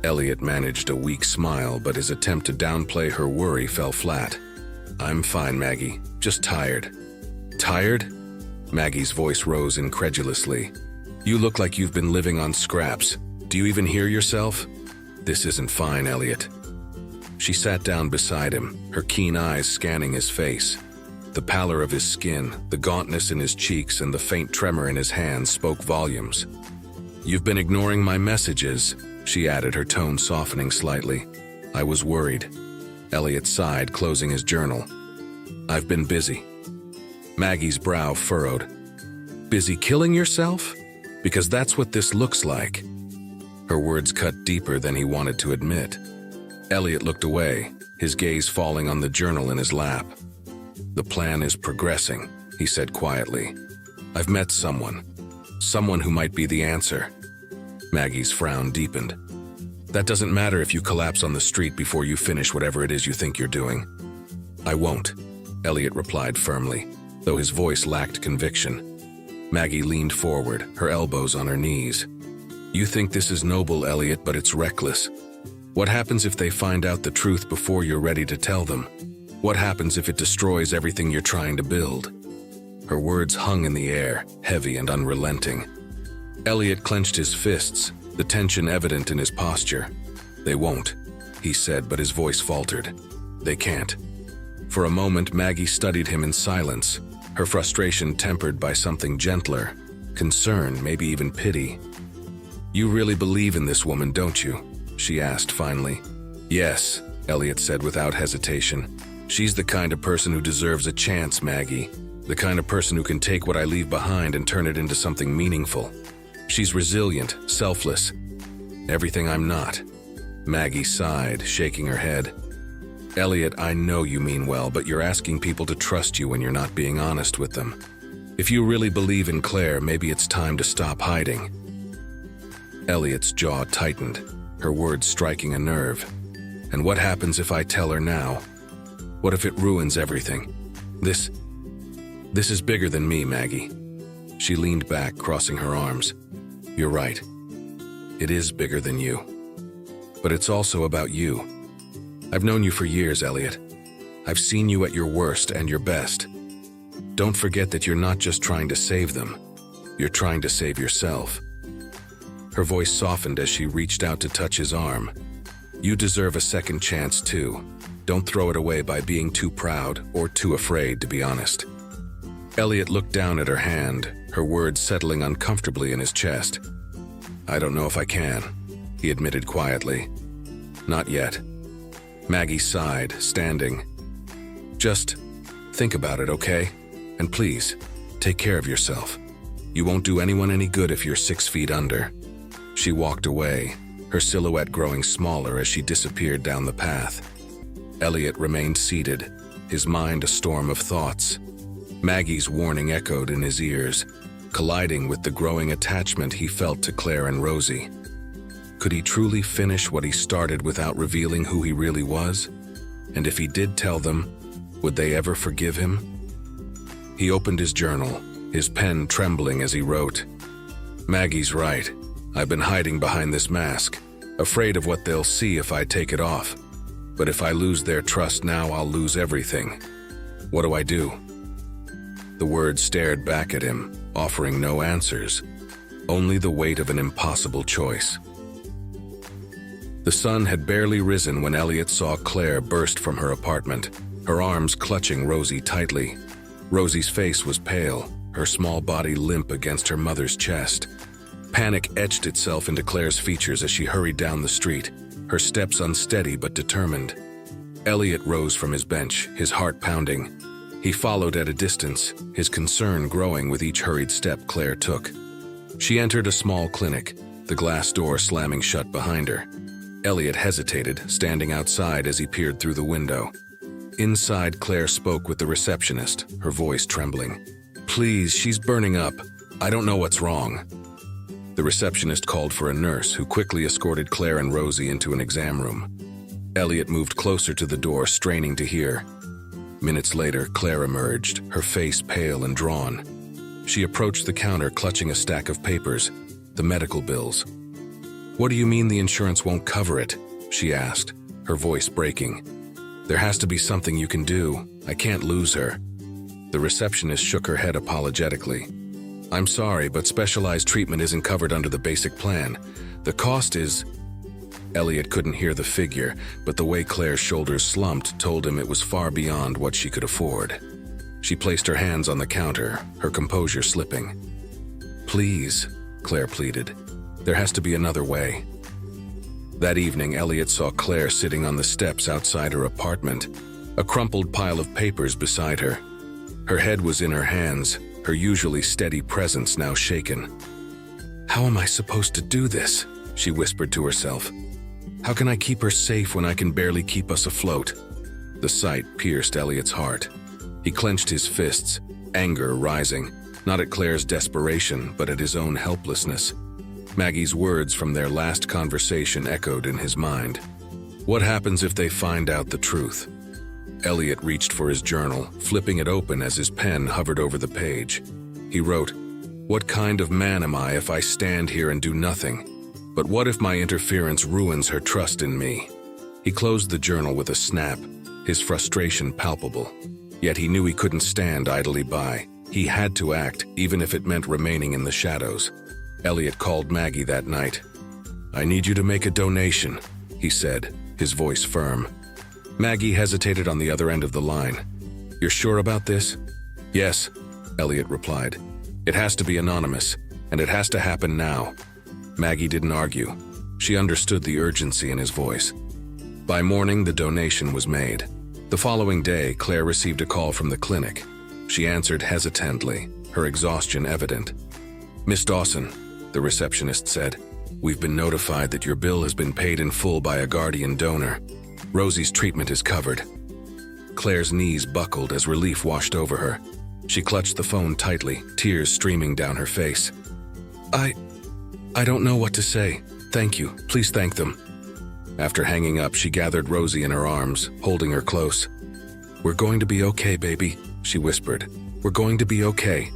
Elliot managed a weak smile, but his attempt to downplay her worry fell flat. I'm fine, Maggie. Just tired. Tired? Maggie's voice rose incredulously. You look like you've been living on scraps. Do you even hear yourself? This isn't fine, Elliot. She sat down beside him, her keen eyes scanning his face. The pallor of his skin, the gauntness in his cheeks, and the faint tremor in his hands spoke volumes. You've been ignoring my messages, she added, her tone softening slightly. I was worried. Elliot sighed, closing his journal. I've been busy. Maggie's brow furrowed. Busy killing yourself? Because that's what this looks like. Her words cut deeper than he wanted to admit. Elliot looked away, his gaze falling on the journal in his lap. The plan is progressing, he said quietly. I've met someone who might be the answer. Maggie's frown deepened. That doesn't matter if you collapse on the street before you finish whatever it is you think you're doing. I won't, Elliot replied firmly, though his voice lacked conviction. Maggie leaned forward, her elbows on her knees. You think this is noble, Elliot, but it's reckless. What happens if they find out the truth before you're ready to tell them? What happens if it destroys everything you're trying to build? Her words hung in the air, heavy and unrelenting. Elliot clenched his fists, the tension evident in his posture. They won't, he said, but his voice faltered. They can't. For a moment, Maggie studied him in silence, her frustration tempered by something gentler, concern, maybe even pity. You really believe in this woman, don't you? She asked finally. Yes, Elliot said without hesitation. She's the kind of person who deserves a chance, Maggie. The kind of person who can take what I leave behind and turn it into something meaningful. She's resilient, selfless. Everything I'm not. Maggie sighed, shaking her head. Elliot, I know you mean well, but you're asking people to trust you when you're not being honest with them. If you really believe in Claire, maybe it's time to stop hiding. Elliot's jaw tightened, her words striking a nerve. And what happens if I tell her now? What if it ruins everything? This is bigger than me, Maggie. She leaned back, crossing her arms. You're right. It is bigger than you. But it's also about you. I've known you for years, Elliot. I've seen you at your worst and your best. Don't forget that you're not just trying to save them. You're trying to save yourself. Her voice softened as she reached out to touch his arm. You deserve a second chance, too. Don't throw it away by being too proud or too afraid to be honest. Elliot looked down at her hand, her words settling uncomfortably in his chest. I don't know if I can, he admitted quietly. Not yet. Maggie sighed, standing. Just think about it, okay? And please, Take care of yourself. You won't do anyone any good if you're 6 feet under." She walked away, her silhouette growing smaller as she disappeared down the path. Elliot remained seated, his mind a storm of thoughts. Maggie's warning echoed in his ears, colliding with the growing attachment he felt to Claire and Rosie. Could he truly finish what he started without revealing who he really was? And if he did tell them, would they ever forgive him? He opened his journal, his pen trembling as he wrote, "Maggie's right. I've been hiding behind this mask, afraid of what they'll see if I take it off. But if I lose their trust now, I'll lose everything. What do I do?" The words stared back at him, offering no answers, only the weight of an impossible choice. The sun had barely risen when Elliot saw Claire burst from her apartment, her arms clutching Rosie tightly. Rosie's face was pale, her small body limp against her mother's chest. Panic etched itself into Claire's features as she hurried down the street, her steps unsteady but determined. Elliot rose from his bench, his heart pounding. He followed at a distance, his concern growing with each hurried step Claire took. She entered a small clinic, the glass door slamming shut behind her. Elliot hesitated, standing outside as he peered through the window. Inside, Claire spoke with the receptionist, her voice trembling. "Please, she's burning up. I don't know what's wrong." The receptionist called for a nurse who quickly escorted Claire and Rosie into an exam room. Elliot moved closer to the door, straining to hear. Minutes later, Claire emerged, her face pale and drawn. She approached the counter, clutching a stack of papers, the medical bills. "What do you mean the insurance won't cover it?" she asked, her voice breaking. "There has to be something you can do. I can't lose her." The receptionist shook her head apologetically. "I'm sorry, but specialized treatment isn't covered under the basic plan. The cost is..." Elliot couldn't hear the figure, but the way Claire's shoulders slumped told him it was far beyond what she could afford. She placed her hands on the counter, her composure slipping. "Please," Claire pleaded. "There has to be another way." That evening, Elliot saw Claire sitting on the steps outside her apartment, a crumpled pile of papers beside her. Her head was in her hands, her usually steady presence now shaken. "How am I supposed to do this?" she whispered to herself. "How can I keep her safe when I can barely keep us afloat?" The sight pierced Elliot's heart. He clenched his fists, anger rising, not at Claire's desperation, but at his own helplessness. Maggie's words from their last conversation echoed in his mind. What happens if they find out the truth? Elliot reached for his journal, flipping it open as his pen hovered over the page. He wrote, "What kind of man am I if I stand here and do nothing? But what if my interference ruins her trust in me?" He closed the journal with a snap, his frustration palpable. Yet he knew he couldn't stand idly by. He had to act, even if it meant remaining in the shadows. Elliot called Maggie that night. "I need you to make a donation," he said, his voice firm. Maggie hesitated on the other end of the line. "You're sure about this?" "Yes," Elliot replied. "It has to be anonymous, and it has to happen now." Maggie didn't argue. She understood the urgency in his voice. By morning, the donation was made. The following day, Claire received a call from the clinic. She answered hesitantly, her exhaustion evident. "Miss Dawson," the receptionist said, "we've been notified that your bill has been paid in full by a guardian donor. Rosie's treatment is covered." Claire's knees buckled as relief washed over her. She clutched the phone tightly, tears streaming down her face. I don't know what to say. Thank you. Please thank them." After hanging up, she gathered Rosie in her arms, holding her close. "We're going to be okay, baby," she whispered. "We're going to be okay."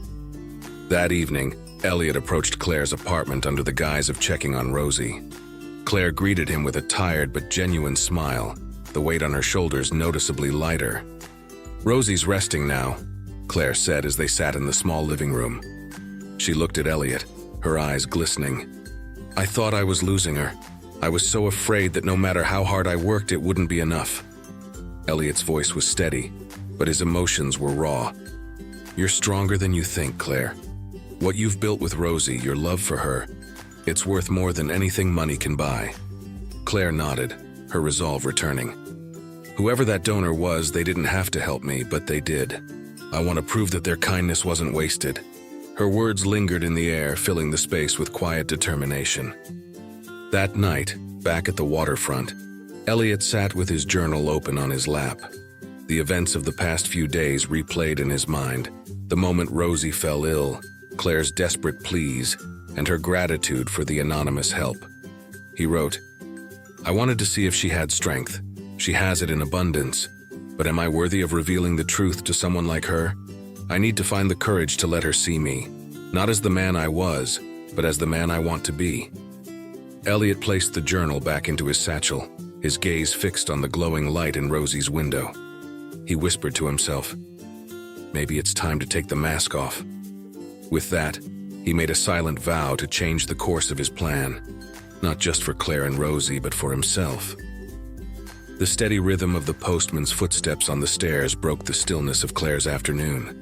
That evening, Elliot approached Claire's apartment under the guise of checking on Rosie. Claire greeted him with a tired but genuine smile, the weight on her shoulders noticeably lighter. "Rosie's resting now," Claire said as they sat in the small living room. She looked at Elliot, her eyes glistening. "I thought I was losing her. I was so afraid that no matter how hard I worked, it wouldn't be enough." Elliot's voice was steady, but his emotions were raw. "You're stronger than you think, Claire. What you've built with Rosie, your love for her, it's worth more than anything money can buy." Claire nodded, her resolve returning. "Whoever that donor was, they didn't have to help me, but they did. I want to prove that their kindness wasn't wasted." Her words lingered in the air, filling the space with quiet determination. That night, back at the waterfront, Elliot sat with his journal open on his lap. The events of the past few days replayed in his mind, the moment Rosie fell ill, Claire's desperate pleas, and her gratitude for the anonymous help. He wrote, "I wanted to see if she had strength. She has it in abundance. But am I worthy of revealing the truth to someone like her? I need to find the courage to let her see me, not as the man I was, but as the man I want to be." Elliot placed the journal back into his satchel, his gaze fixed on the glowing light in Rosie's window. He whispered to himself, "Maybe it's time to take the mask off." With that, he made a silent vow to change the course of his plan, not just for Claire and Rosie, but for himself. The steady rhythm of the postman's footsteps on the stairs broke the stillness of Claire's afternoon.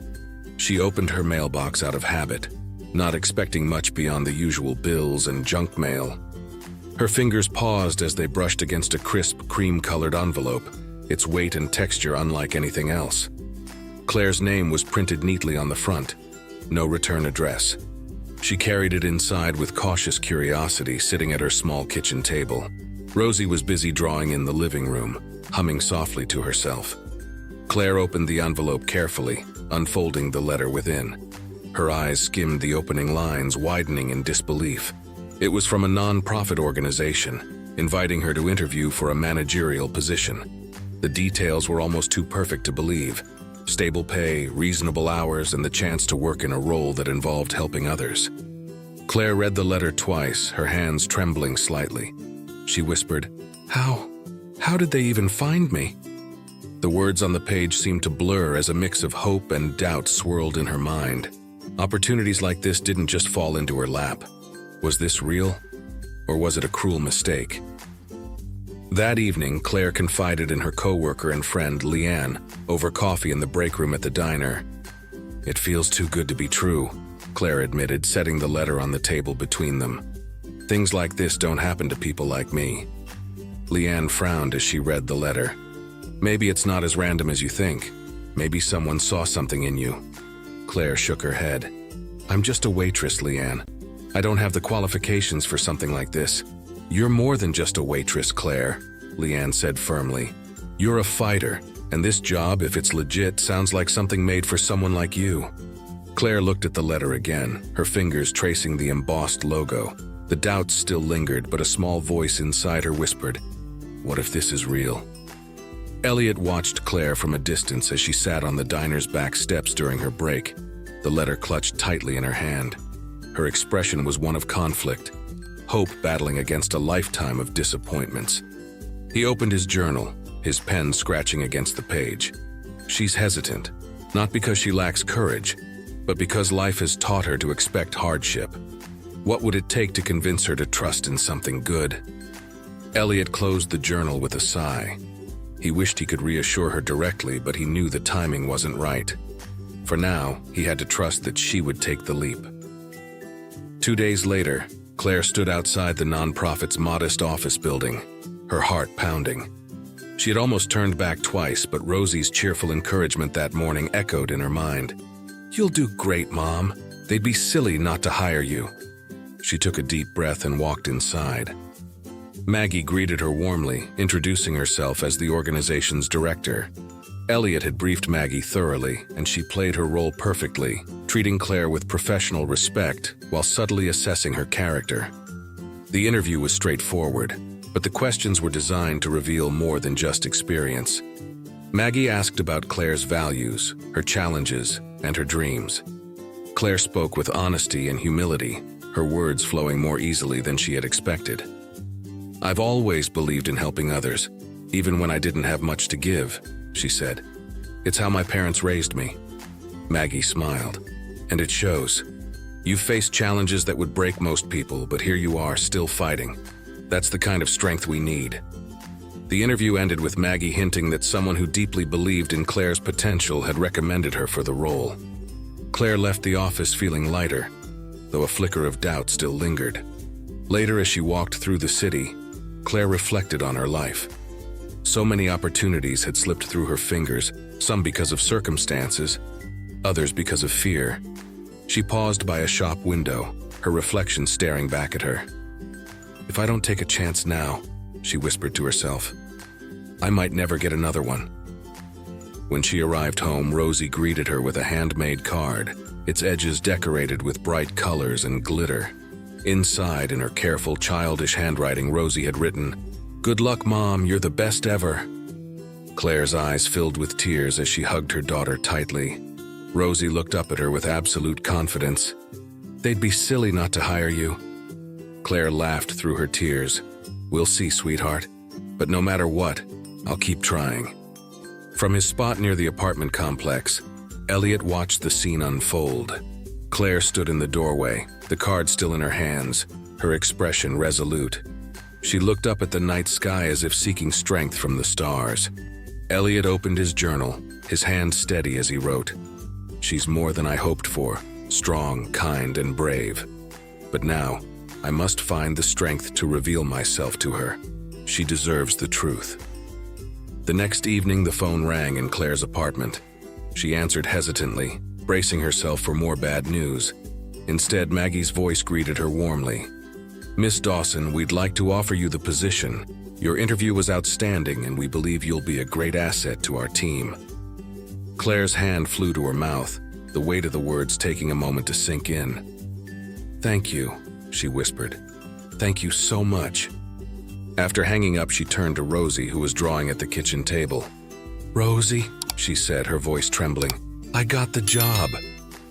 She opened her mailbox out of habit, not expecting much beyond the usual bills and junk mail. Her fingers paused as they brushed against a crisp, cream-colored envelope, its weight and texture unlike anything else. Claire's name was printed neatly on the front, no return address. She carried it inside with cautious curiosity, sitting at her small kitchen table. Rosie was busy drawing in the living room, humming softly to herself. Claire opened the envelope carefully, unfolding the letter within. Her eyes skimmed the opening lines, widening in disbelief. It was from a non-profit organization, inviting her to interview for a managerial position. The details were almost too perfect to believe. Stable pay, reasonable hours, and the chance to work in a role that involved helping others. Claire read the letter twice, her hands trembling slightly. She whispered, How did they even find me?" The words on the page seemed to blur as a mix of hope and doubt swirled in her mind. Opportunities like this didn't just fall into her lap. Was this real? Or was it a cruel mistake? That evening, Claire confided in her coworker and friend, Leanne, over coffee in the break room at the diner. "It feels too good to be true," Claire admitted, setting the letter on the table between them. "Things like this don't happen to people like me." Leanne frowned as she read the letter. "Maybe it's not as random as you think. Maybe someone saw something in you." Claire shook her head. "I'm just a waitress, Leanne. I don't have the qualifications for something like this." "You're more than just a waitress, Claire," Leanne said firmly. "You're a fighter, and this job, if it's legit, sounds like something made for someone like you." Claire looked at the letter again, her fingers tracing the embossed logo. The doubts still lingered, but a small voice inside her whispered, "What if this is real?" Elliot watched Claire from a distance as she sat on the diner's back steps during her break, the letter clutched tightly in her hand. Her expression was one of conflict, hope battling against a lifetime of disappointments. He opened his journal, his pen scratching against the page. She's hesitant, not because she lacks courage, but because life has taught her to expect hardship. What would it take to convince her to trust in something good? Elliot closed the journal with a sigh. He wished he could reassure her directly, but he knew the timing wasn't right. For now, he had to trust that she would take the leap. 2 days later, Claire stood outside the nonprofit's modest office building, her heart pounding. She had almost turned back twice, but Rosie's cheerful encouragement that morning echoed in her mind. "You'll do great, Mom. They'd be silly not to hire you." She took a deep breath and walked inside. Maggie greeted her warmly, introducing herself as the organization's director. Elliot had briefed Maggie thoroughly, and she played her role perfectly, treating Claire with professional respect while subtly assessing her character. The interview was straightforward, but the questions were designed to reveal more than just experience. Maggie asked about Claire's values, her challenges, and her dreams. Claire spoke with honesty and humility, her words flowing more easily than she had expected. "I've always believed in helping others, even when I didn't have much to give," she said. "It's how my parents raised me." Maggie smiled. "And it shows. You've faced challenges that would break most people, but here you are, still fighting. That's the kind of strength we need." The interview ended with Maggie hinting that someone who deeply believed in Claire's potential had recommended her for the role. Claire left the office feeling lighter, though a flicker of doubt still lingered. Later, as she walked through the city, Claire reflected on her life. So many opportunities had slipped through her fingers, some because of circumstances, others because of fear. She paused by a shop window, her reflection staring back at her. "If I don't take a chance now," she whispered to herself, "I might never get another one." When she arrived home, Rosie greeted her with a handmade card, its edges decorated with bright colors and glitter. Inside, in her careful, childish handwriting, Rosie had written, "Good luck, Mom, you're the best ever." Claire's eyes filled with tears as she hugged her daughter tightly. Rosie looked up at her with absolute confidence. "They'd be silly not to hire you." Claire laughed through her tears. "We'll see, sweetheart. But no matter what, I'll keep trying." From his spot near the apartment complex, Elliot watched the scene unfold. Claire stood in the doorway, the card still in her hands, her expression resolute. She looked up at the night sky as if seeking strength from the stars. Elliot opened his journal, his hand steady as he wrote, "She's more than I hoped for, strong, kind, and brave. But now, I must find the strength to reveal myself to her. She deserves the truth." The next evening, the phone rang in Claire's apartment. She answered hesitantly, bracing herself for more bad news. Instead, Maggie's voice greeted her warmly. "Miss Dawson, we'd like to offer you the position. Your interview was outstanding, and we believe you'll be a great asset to our team." Claire's hand flew to her mouth, the weight of the words taking a moment to sink in. "Thank you," she whispered. "Thank you so much." After hanging up, she turned to Rosie, who was drawing at the kitchen table. "Rosie," she said, her voice trembling, "I got the job."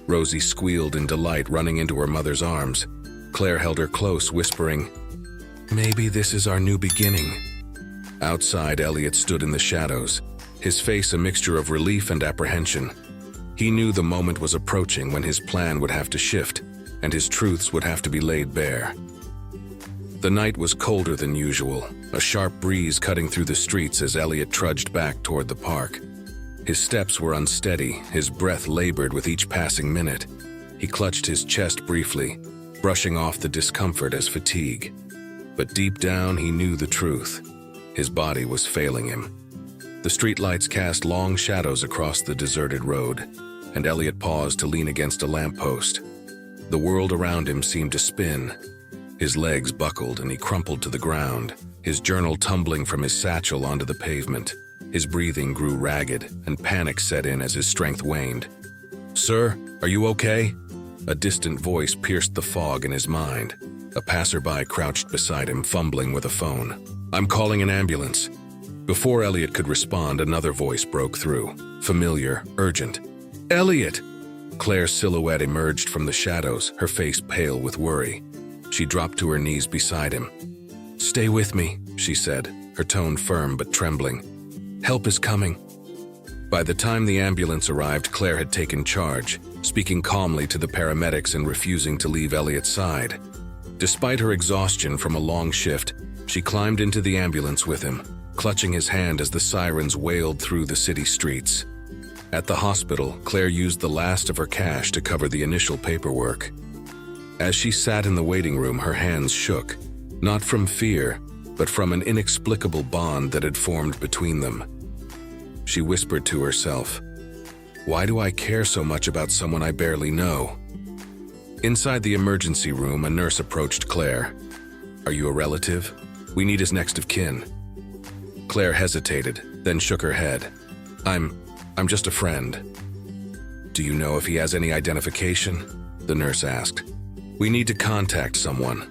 Rosie squealed in delight, running into her mother's arms. Claire held her close, whispering, "Maybe this is our new beginning." Outside, Elliot stood in the shadows, his face a mixture of relief and apprehension. He knew the moment was approaching when his plan would have to shift, and his truths would have to be laid bare. The night was colder than usual, a sharp breeze cutting through the streets as Elliot trudged back toward the park. His steps were unsteady, his breath labored with each passing minute. He clutched his chest briefly, brushing off the discomfort as fatigue. But deep down, he knew the truth. His body was failing him. The streetlights cast long shadows across the deserted road, and Elliot paused to lean against a lamppost. The world around him seemed to spin. His legs buckled and he crumpled to the ground, his journal tumbling from his satchel onto the pavement. His breathing grew ragged, and panic set in as his strength waned. "Sir, are you okay?" A distant voice pierced the fog in his mind. A passerby crouched beside him, fumbling with a phone. "I'm calling an ambulance." Before Elliot could respond, another voice broke through. Familiar, urgent. "Elliot!" Claire's silhouette emerged from the shadows, her face pale with worry. She dropped to her knees beside him. "Stay with me," she said, her tone firm but trembling. "Help is coming." By the time the ambulance arrived, Claire had taken charge, speaking calmly to the paramedics and refusing to leave Elliot's side. Despite her exhaustion from a long shift, she climbed into the ambulance with him, clutching his hand as the sirens wailed through the city streets. At the hospital, Claire used the last of her cash to cover the initial paperwork. As she sat in the waiting room, her hands shook, not from fear, but from an inexplicable bond that had formed between them. She whispered to herself, "Why do I care so much about someone I barely know?" Inside the emergency room, a nurse approached Claire. "Are you a relative? We need his next of kin." Claire hesitated, then shook her head. I'm just a friend." "Do you know if he has any identification?" the nurse asked. "We need to contact someone."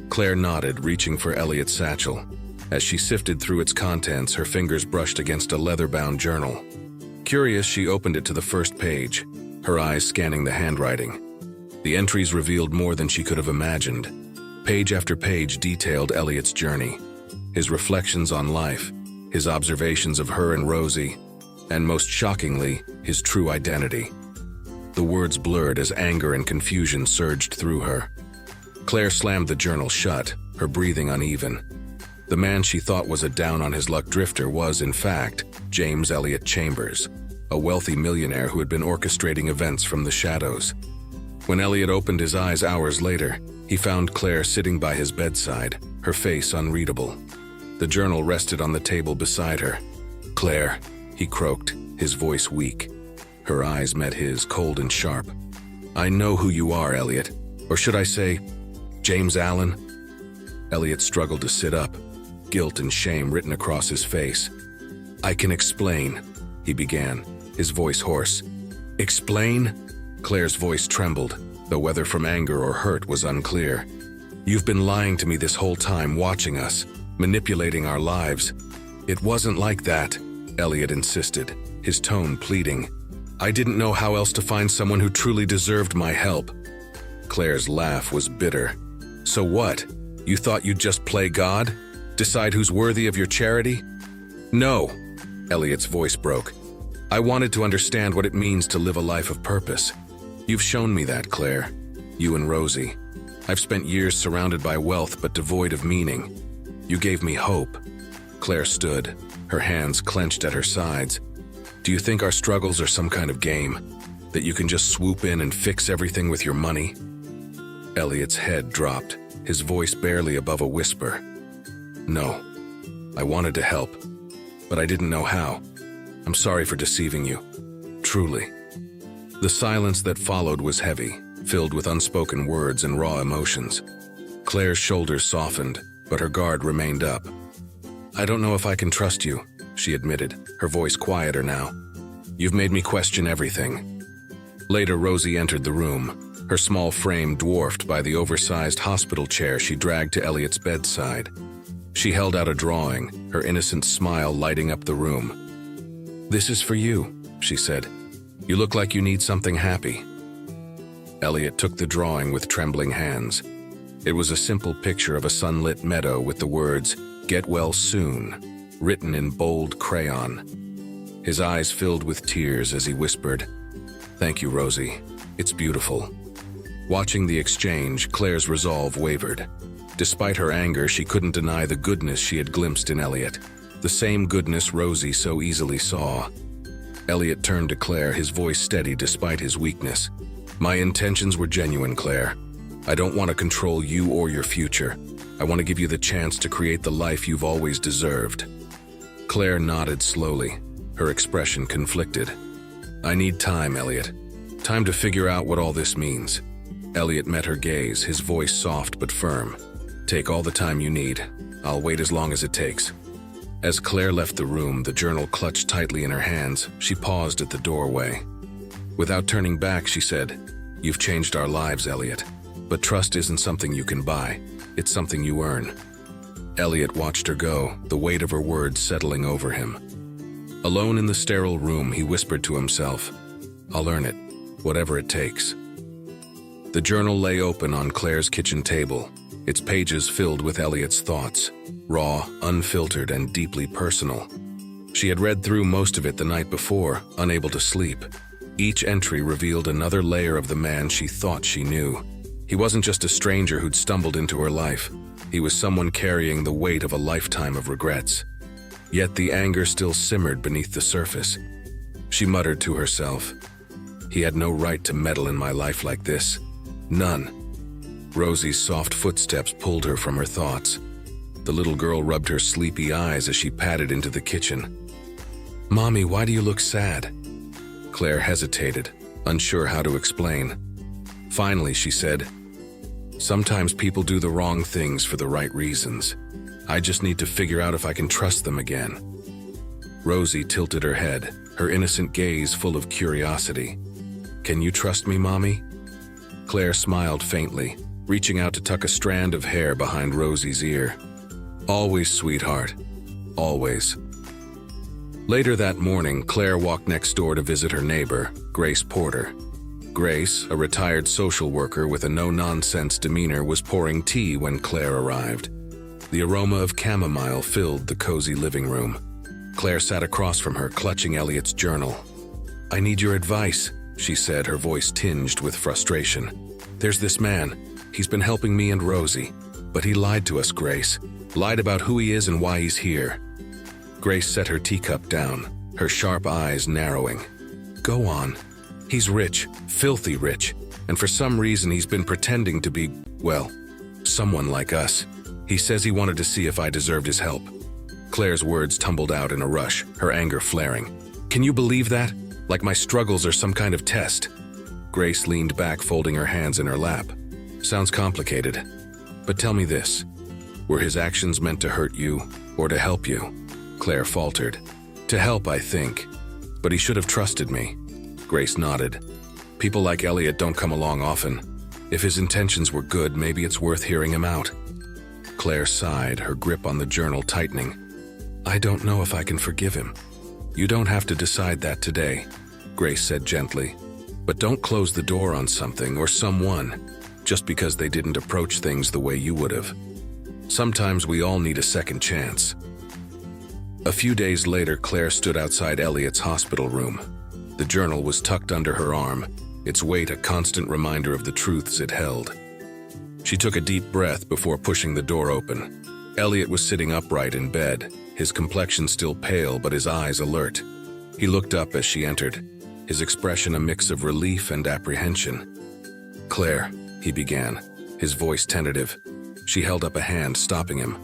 Claire nodded, reaching for Elliot's satchel. As she sifted through its contents, her fingers brushed against a leather-bound journal. Curious, she opened it to the first page, her eyes scanning the handwriting. The entries revealed more than she could have imagined. Page after page detailed Elliot's journey, his reflections on life, his observations of her and Rosie, and most shockingly, his true identity. The words blurred as anger and confusion surged through her. Claire slammed the journal shut, her breathing uneven. The man she thought was a down-on-his-luck drifter was, in fact, James Elliot Chambers, a wealthy millionaire who had been orchestrating events from the shadows. When Elliot opened his eyes hours later, he found Claire sitting by his bedside, her face unreadable. The journal rested on the table beside her. "Claire," he croaked, his voice weak. Her eyes met his, cold and sharp. "I know who you are, Elliot. Or should I say, James Allen?" Elliot struggled to sit up, guilt and shame written across his face. "I can explain," he began, his voice hoarse. "Explain?" Claire's voice trembled, though whether from anger or hurt was unclear. "You've been lying to me this whole time, watching us, manipulating our lives." "It wasn't like that," Elliot insisted, his tone pleading. "I didn't know how else to find someone who truly deserved my help." Claire's laugh was bitter. "So what? You thought you'd just play God? Decide who's worthy of your charity?" "No," Elliot's voice broke. "I wanted to understand what it means to live a life of purpose. You've shown me that, Claire. You and Rosie. I've spent years surrounded by wealth but devoid of meaning. You gave me hope." Claire stood, her hands clenched at her sides. "Do you think our struggles are some kind of game? That you can just swoop in and fix everything with your money?" Elliot's head dropped, his voice barely above a whisper. "No. I wanted to help, but I didn't know how. I'm sorry for deceiving you. Truly." The silence that followed was heavy, filled with unspoken words and raw emotions. Claire's shoulders softened, but her guard remained up. "I don't know if I can trust you," she admitted, her voice quieter now. "You've made me question everything." Later, Rosie entered the room, her small frame dwarfed by the oversized hospital chair she dragged to Elliot's bedside. She held out a drawing, her innocent smile lighting up the room. "This is for you," she said. "You look like you need something happy." Elliot took the drawing with trembling hands. It was a simple picture of a sunlit meadow with the words, "Get well soon," written in bold crayon. His eyes filled with tears as he whispered, "Thank you, Rosie. It's beautiful." Watching the exchange, Claire's resolve wavered. Despite her anger, she couldn't deny the goodness she had glimpsed in Elliot, the same goodness Rosie so easily saw. Elliot turned to Claire, his voice steady despite his weakness. "My intentions were genuine, Claire. I don't want to control you or your future. I want to give you the chance to create the life you've always deserved." Claire nodded slowly, her expression conflicted. "I need time, Elliot. Time to figure out what all this means." Elliot met her gaze, his voice soft but firm. "Take all the time you need. I'll wait as long as it takes." As Claire left the room, the journal clutched tightly in her hands, she paused at the doorway. Without turning back, she said, "You've changed our lives, Elliot. But trust isn't something you can buy. It's something you earn." Elliot watched her go, the weight of her words settling over him. Alone in the sterile room, he whispered to himself, "I'll earn it, whatever it takes." The journal lay open on Claire's kitchen table, its pages filled with Elliot's thoughts, raw, unfiltered, and deeply personal. She had read through most of it the night before, unable to sleep. Each entry revealed another layer of the man she thought she knew. He wasn't just a stranger who'd stumbled into her life. He was someone carrying the weight of a lifetime of regrets. Yet the anger still simmered beneath the surface. She muttered to herself, "He had no right to meddle in my life like this. None." Rosie's soft footsteps pulled her from her thoughts. The little girl rubbed her sleepy eyes as she padded into the kitchen. "Mommy, why do you look sad?" Claire hesitated, unsure how to explain. Finally, she said, "Sometimes people do the wrong things for the right reasons. I just need to figure out if I can trust them again." Rosie tilted her head, her innocent gaze full of curiosity. "Can you trust me, Mommy?" Claire smiled faintly, reaching out to tuck a strand of hair behind Rosie's ear. "Always, sweetheart. Always." Later that morning, Claire walked next door to visit her neighbor, Grace Porter. Grace, a retired social worker with a no-nonsense demeanor, was pouring tea when Claire arrived. The aroma of chamomile filled the cozy living room. Claire sat across from her, clutching Elliot's journal. "I need your advice," she said, her voice tinged with frustration. "There's this man. He's been helping me and Rosie, but he lied to us, Grace. Lied about who he is and why he's here." Grace set her teacup down, her sharp eyes narrowing. "Go on. He's rich, filthy rich, and for some reason he's been pretending to be, well, someone like us. He says he wanted to see if I deserved his help." Claire's words tumbled out in a rush, her anger flaring. "Can you believe that? Like my struggles are some kind of test. Grace leaned back, folding her hands in her lap. Sounds complicated. But tell me this. Were his actions meant to hurt you or to help you? Claire faltered. To help, I think. But he should have trusted me. Grace nodded. People like Elliot don't come along often. If his intentions were good, maybe it's worth hearing him out. Claire sighed, her grip on the journal tightening. I don't know if I can forgive him. You don't have to decide that today, Grace said gently. But don't close the door on something or someone just because they didn't approach things the way you would have. Sometimes we all need a second chance. A few days later, Claire stood outside Elliot's hospital room. The journal was tucked under her arm, its weight a constant reminder of the truths it held. She took a deep breath before pushing the door open. Elliot was sitting upright in bed, his complexion still pale but his eyes alert. He looked up as she entered, his expression a mix of relief and apprehension. Claire, he began, his voice tentative. She held up a hand, stopping him.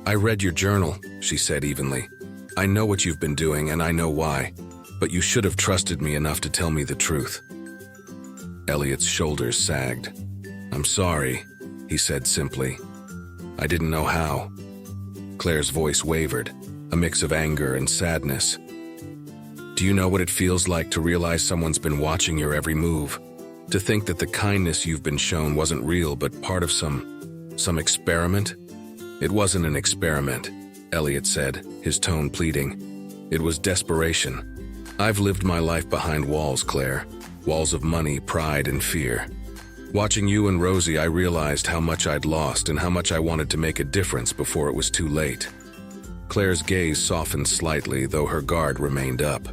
I read your journal, she said evenly. I know what you've been doing and I know why, but you should have trusted me enough to tell me the truth. Elliot's shoulders sagged. I'm sorry, he said simply. I didn't know how. Claire's voice wavered, a mix of anger and sadness. Do you know what it feels like to realize someone's been watching your every move? To think that the kindness you've been shown wasn't real but part of some experiment? It wasn't an experiment, Elliot said, his tone pleading. It was desperation. I've lived my life behind walls, Claire. Walls of money, pride, and fear. Watching you and Rosie, I realized how much I'd lost and how much I wanted to make a difference before it was too late. Claire's gaze softened slightly, though her guard remained up.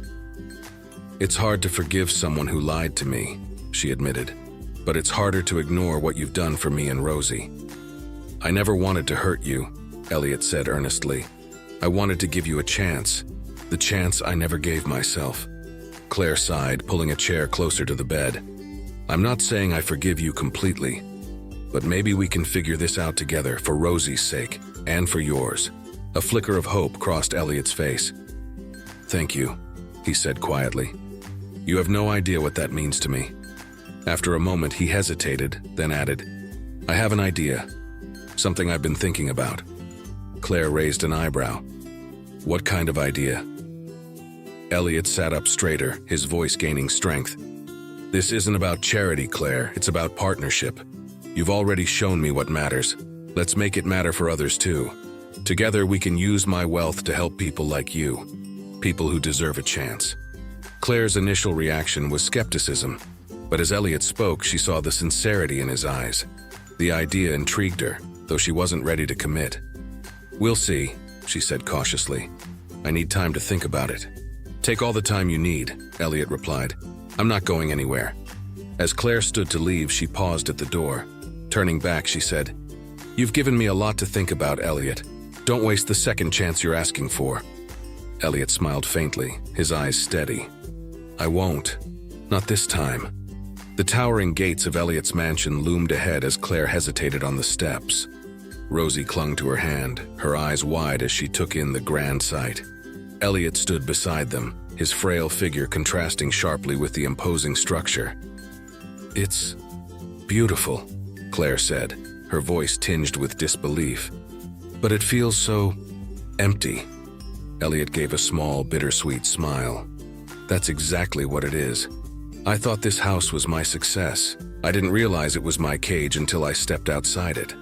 It's hard to forgive someone who lied to me, she admitted, but it's harder to ignore what you've done for me and Rosie. I never wanted to hurt you, Elliot said earnestly. I wanted to give you a chance, the chance I never gave myself. Claire sighed, pulling a chair closer to the bed. I'm not saying I forgive you completely, but maybe we can figure this out together for Rosie's sake and for yours. A flicker of hope crossed Elliot's face. Thank you, he said quietly. You have no idea what that means to me. After a moment, he hesitated, then added, I have an idea. Something I've been thinking about. Claire raised an eyebrow. What kind of idea? Elliot sat up straighter, his voice gaining strength. This isn't about charity, Claire. It's about partnership. You've already shown me what matters. Let's make it matter for others too. Together we can use my wealth to help people like you. People who deserve a chance. Claire's initial reaction was skepticism, but as Elliot spoke, she saw the sincerity in his eyes. The idea intrigued her, though she wasn't ready to commit. We'll see, she said cautiously. I need time to think about it. Take all the time you need, Elliot replied. I'm not going anywhere. As Claire stood to leave, she paused at the door. Turning back, she said, You've given me a lot to think about, Elliot. Don't waste the second chance you're asking for. Elliot smiled faintly, his eyes steady. I won't. Not this time. The towering gates of Elliot's mansion loomed ahead as Claire hesitated on the steps. Rosie clung to her hand, her eyes wide as she took in the grand sight. Elliot stood beside them, his frail figure contrasting sharply with the imposing structure. It's beautiful, Claire said, her voice tinged with disbelief. But it feels so empty. Elliot gave a small, bittersweet smile. That's exactly what it is. I thought this house was my success. I didn't realize it was my cage until I stepped outside it.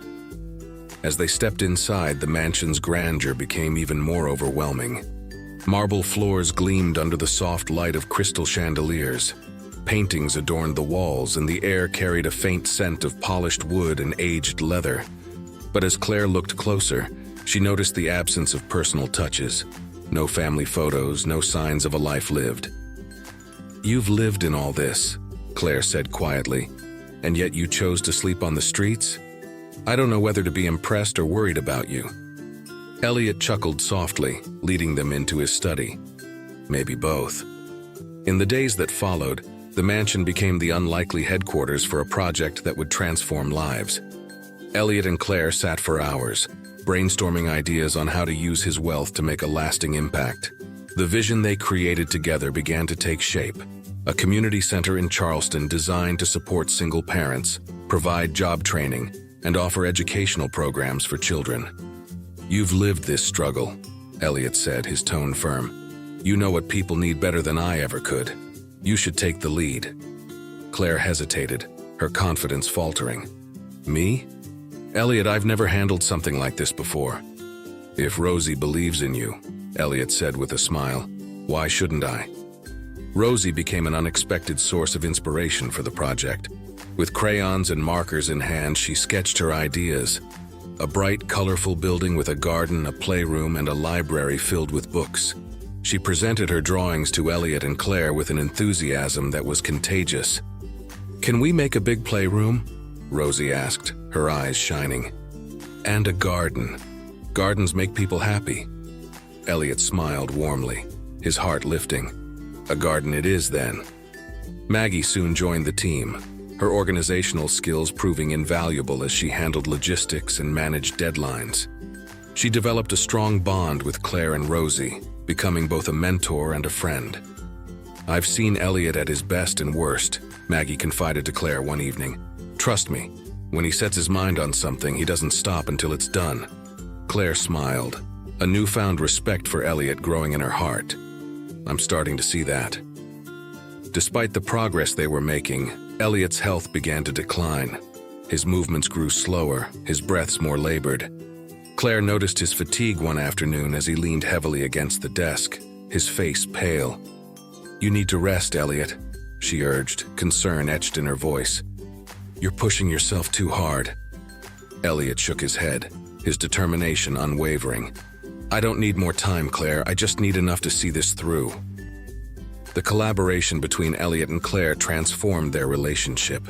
As they stepped inside, the mansion's grandeur became even more overwhelming. Marble floors gleamed under the soft light of crystal chandeliers. Paintings adorned the walls, and the air carried a faint scent of polished wood and aged leather. But as Claire looked closer, she noticed the absence of personal touches. No family photos, no signs of a life lived. You've lived in all this, Claire said quietly, and yet you chose to sleep on the streets? I don't know whether to be impressed or worried about you. Elliot chuckled softly, leading them into his study. Maybe both. In the days that followed, the mansion became the unlikely headquarters for a project that would transform lives. Elliot and Claire sat for hours, brainstorming ideas on how to use his wealth to make a lasting impact. The vision they created together began to take shape. A community center in Charleston designed to support single parents, provide job training, and offer educational programs for children. "You've lived this struggle," Elliot said, his tone firm. "You know what people need better than I ever could. You should take the lead." Claire hesitated, her confidence faltering. "Me? Elliot, I've never handled something like this before." "If Rosie believes in you," Elliot said with a smile, "why shouldn't I?" Rosie became an unexpected source of inspiration for the project. With crayons and markers in hand, she sketched her ideas. A bright, colorful building with a garden, a playroom, and a library filled with books. She presented her drawings to Elliot and Claire with an enthusiasm that was contagious. "Can we make a big playroom?" Rosie asked, her eyes shining. "And a garden. Gardens make people happy." Elliot smiled warmly, his heart lifting. "A garden it is, then." Maggie soon joined the team, her organizational skills proving invaluable as she handled logistics and managed deadlines. She developed a strong bond with Claire and Rosie, becoming both a mentor and a friend. "I've seen Elliot at his best and worst," Maggie confided to Claire one evening. "Trust me, when he sets his mind on something, he doesn't stop until it's done." Claire smiled, a newfound respect for Elliot growing in her heart. "I'm starting to see that." Despite the progress they were making, Elliot's health began to decline. His movements grew slower, his breaths more labored. Claire noticed his fatigue one afternoon as he leaned heavily against the desk, his face pale. "You need to rest, Elliot," she urged, concern etched in her voice. "You're pushing yourself too hard." Elliot shook his head, his determination unwavering. "I don't need more time, Claire. I just need enough to see this through." The collaboration between Elliot and Claire transformed their relationship.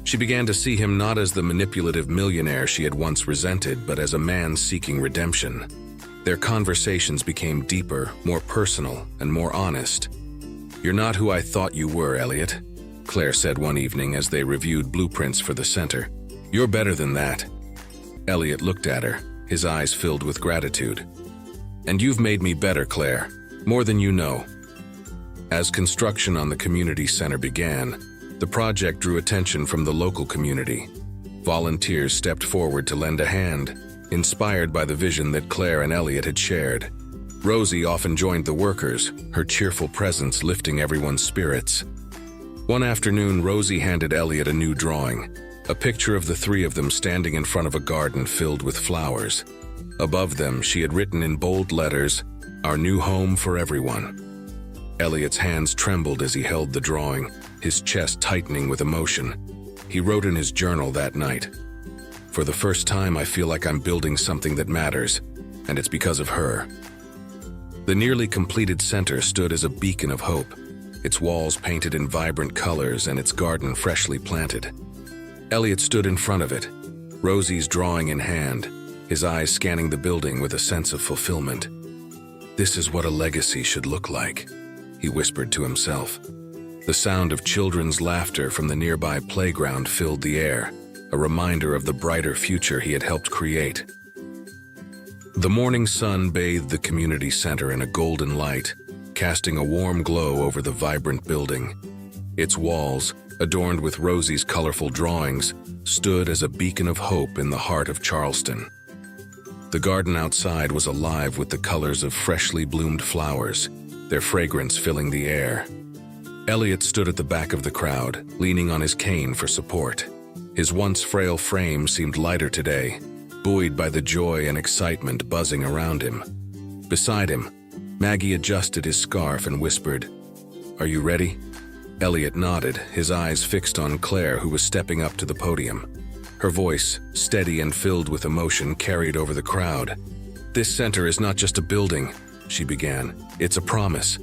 She began to see him not as the manipulative millionaire she had once resented, but as a man seeking redemption. Their conversations became deeper, more personal, and more honest. "You're not who I thought you were, Elliot," Claire said one evening as they reviewed blueprints for the center. "You're better than that." Elliot looked at her, his eyes filled with gratitude. "And you've made me better, Claire, more than you know." As construction on the community center began, the project drew attention from the local community. Volunteers stepped forward to lend a hand, inspired by the vision that Claire and Elliot had shared. Rosie often joined the workers, her cheerful presence lifting everyone's spirits. One afternoon, Rosie handed Elliot a new drawing, a picture of the three of them standing in front of a garden filled with flowers. Above them, she had written in bold letters, "Our new home for everyone." Elliot's hands trembled as he held the drawing, his chest tightening with emotion. He wrote in his journal that night, "For the first time, I feel like I'm building something that matters, and it's because of her." The nearly completed center stood as a beacon of hope, its walls painted in vibrant colors and its garden freshly planted. Elliot stood in front of it, Rosie's drawing in hand, his eyes scanning the building with a sense of fulfillment. "This is what a legacy should look like," he whispered to himself. The sound of children's laughter from the nearby playground filled the air, a reminder of the brighter future he had helped create. The morning sun bathed the community center in a golden light, casting a warm glow over the vibrant building. Its walls, adorned with Rosie's colorful drawings, stood as a beacon of hope in the heart of Charleston. The garden outside was alive with the colors of freshly bloomed flowers, their fragrance filling the air. Elliot stood at the back of the crowd, leaning on his cane for support. His once frail frame seemed lighter today, buoyed by the joy and excitement buzzing around him. Beside him, Maggie adjusted his scarf and whispered, "Are you ready?" Elliot nodded, his eyes fixed on Claire, who was stepping up to the podium. Her voice, steady and filled with emotion, carried over the crowd. "This center is not just a building," she began. "It's a promise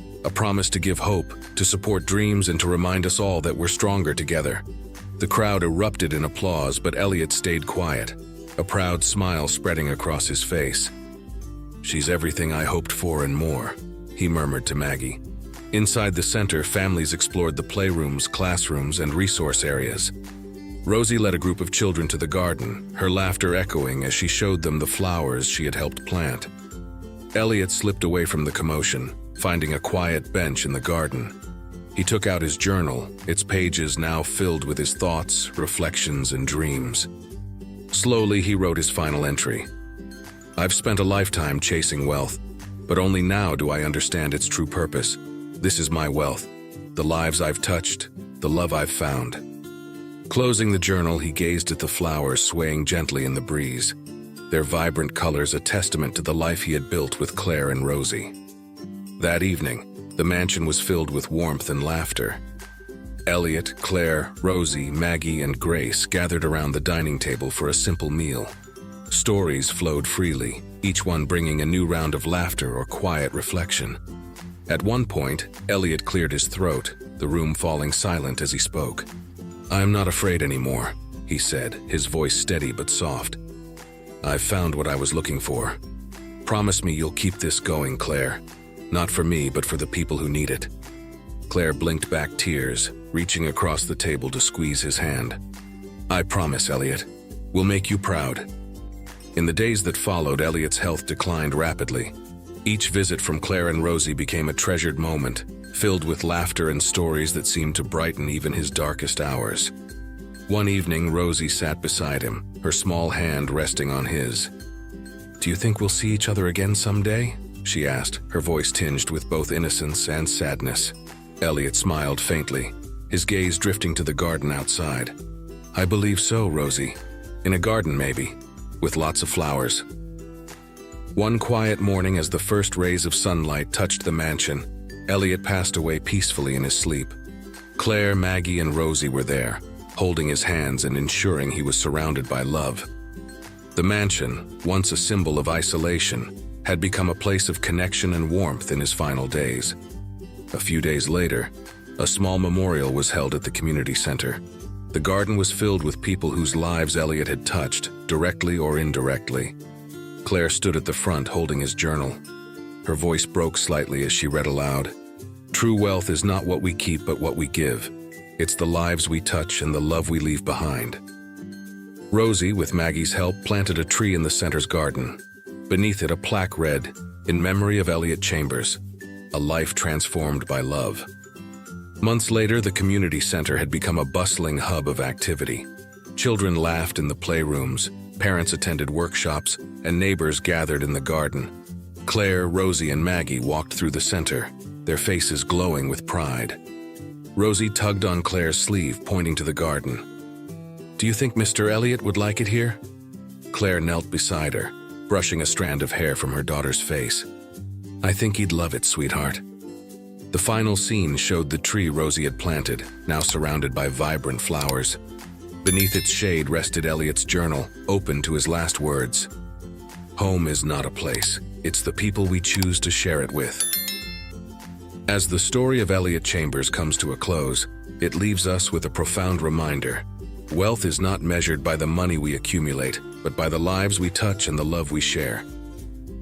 to give hope, to support dreams, and to remind us all that we're stronger together." The crowd erupted in applause, but Elliot stayed quiet, a proud smile spreading across his face. "She's everything I hoped for and more," he murmured to Maggie. Inside the center, families explored the playrooms, classrooms, and resource areas. Rosie led a group of children to the garden, her laughter echoing as she showed them the flowers she had helped plant. Elliot slipped away from the commotion, finding a quiet bench in the garden. He took out his journal, its pages now filled with his thoughts, reflections, and dreams. Slowly, he wrote his final entry. "I've spent a lifetime chasing wealth, but only now do I understand its true purpose. This is my wealth, the lives I've touched, the love I've found." Closing the journal, he gazed at the flowers swaying gently in the breeze, their vibrant colors a testament to the life he had built with Claire and Rosie. That evening, the mansion was filled with warmth and laughter. Elliot, Claire, Rosie, Maggie, and Grace gathered around the dining table for a simple meal. Stories flowed freely, each one bringing a new round of laughter or quiet reflection. At one point, Elliot cleared his throat, the room falling silent as he spoke. "I'm not afraid anymore," he said, his voice steady but soft. "I've found what I was looking for. Promise me you'll keep this going, Claire. Not for me, but for the people who need it." Claire blinked back tears, reaching across the table to squeeze his hand. "I promise, Elliot. We'll make you proud." In the days that followed, Elliot's health declined rapidly. Each visit from Claire and Rosie became a treasured moment, filled with laughter and stories that seemed to brighten even his darkest hours. One evening, Rosie sat beside him, her small hand resting on his. "Do you think we'll see each other again someday?" she asked, her voice tinged with both innocence and sadness. Elliot smiled faintly, his gaze drifting to the garden outside. "I believe so, Rosie. In a garden, maybe, with lots of flowers." One quiet morning, as the first rays of sunlight touched the mansion, Elliot passed away peacefully in his sleep. Claire, Maggie, and Rosie were there, holding his hands and ensuring he was surrounded by love. The mansion, once a symbol of isolation, had become a place of connection and warmth in his final days. A few days later, a small memorial was held at the community center. The garden was filled with people whose lives Elliot had touched, directly or indirectly. Claire stood at the front holding his journal. Her voice broke slightly as she read aloud. "True wealth is not what we keep but what we give. It's the lives we touch and the love we leave behind." Rosie, with Maggie's help, planted a tree in the center's garden. Beneath it, a plaque read, "In memory of Elliot Chambers, a life transformed by love." Months later, the community center had become a bustling hub of activity. Children laughed in the playrooms, parents attended workshops, and neighbors gathered in the garden. Claire, Rosie, and Maggie walked through the center, their faces glowing with pride. Rosie tugged on Claire's sleeve, pointing to the garden. "Do you think Mr. Elliot would like it here?" Claire knelt beside her, brushing a strand of hair from her daughter's face. "I think he'd love it, sweetheart." The final scene showed the tree Rosie had planted, now surrounded by vibrant flowers. Beneath its shade rested Elliot's journal, open to his last words. "Home is not a place, it's the people we choose to share it with." As the story of Elliot Chambers comes to a close, it leaves us with a profound reminder. Wealth is not measured by the money we accumulate, but by the lives we touch and the love we share.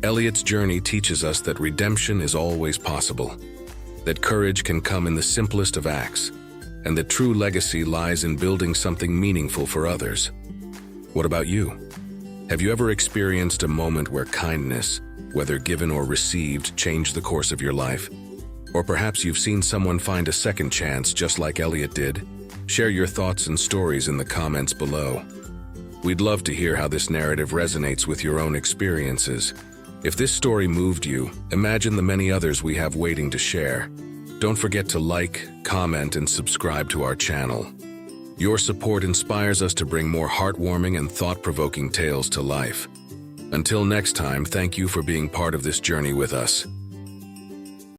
Elliot's journey teaches us that redemption is always possible, that courage can come in the simplest of acts, and that true legacy lies in building something meaningful for others. What about you? Have you ever experienced a moment where kindness, whether given or received, changed the course of your life? Or perhaps you've seen someone find a second chance just like Elliot did? Share your thoughts and stories in the comments below. We'd love to hear how this narrative resonates with your own experiences. If this story moved you, imagine the many others we have waiting to share. Don't forget to like, comment, and subscribe to our channel. Your support inspires us to bring more heartwarming and thought-provoking tales to life. Until next time, thank you for being part of this journey with us.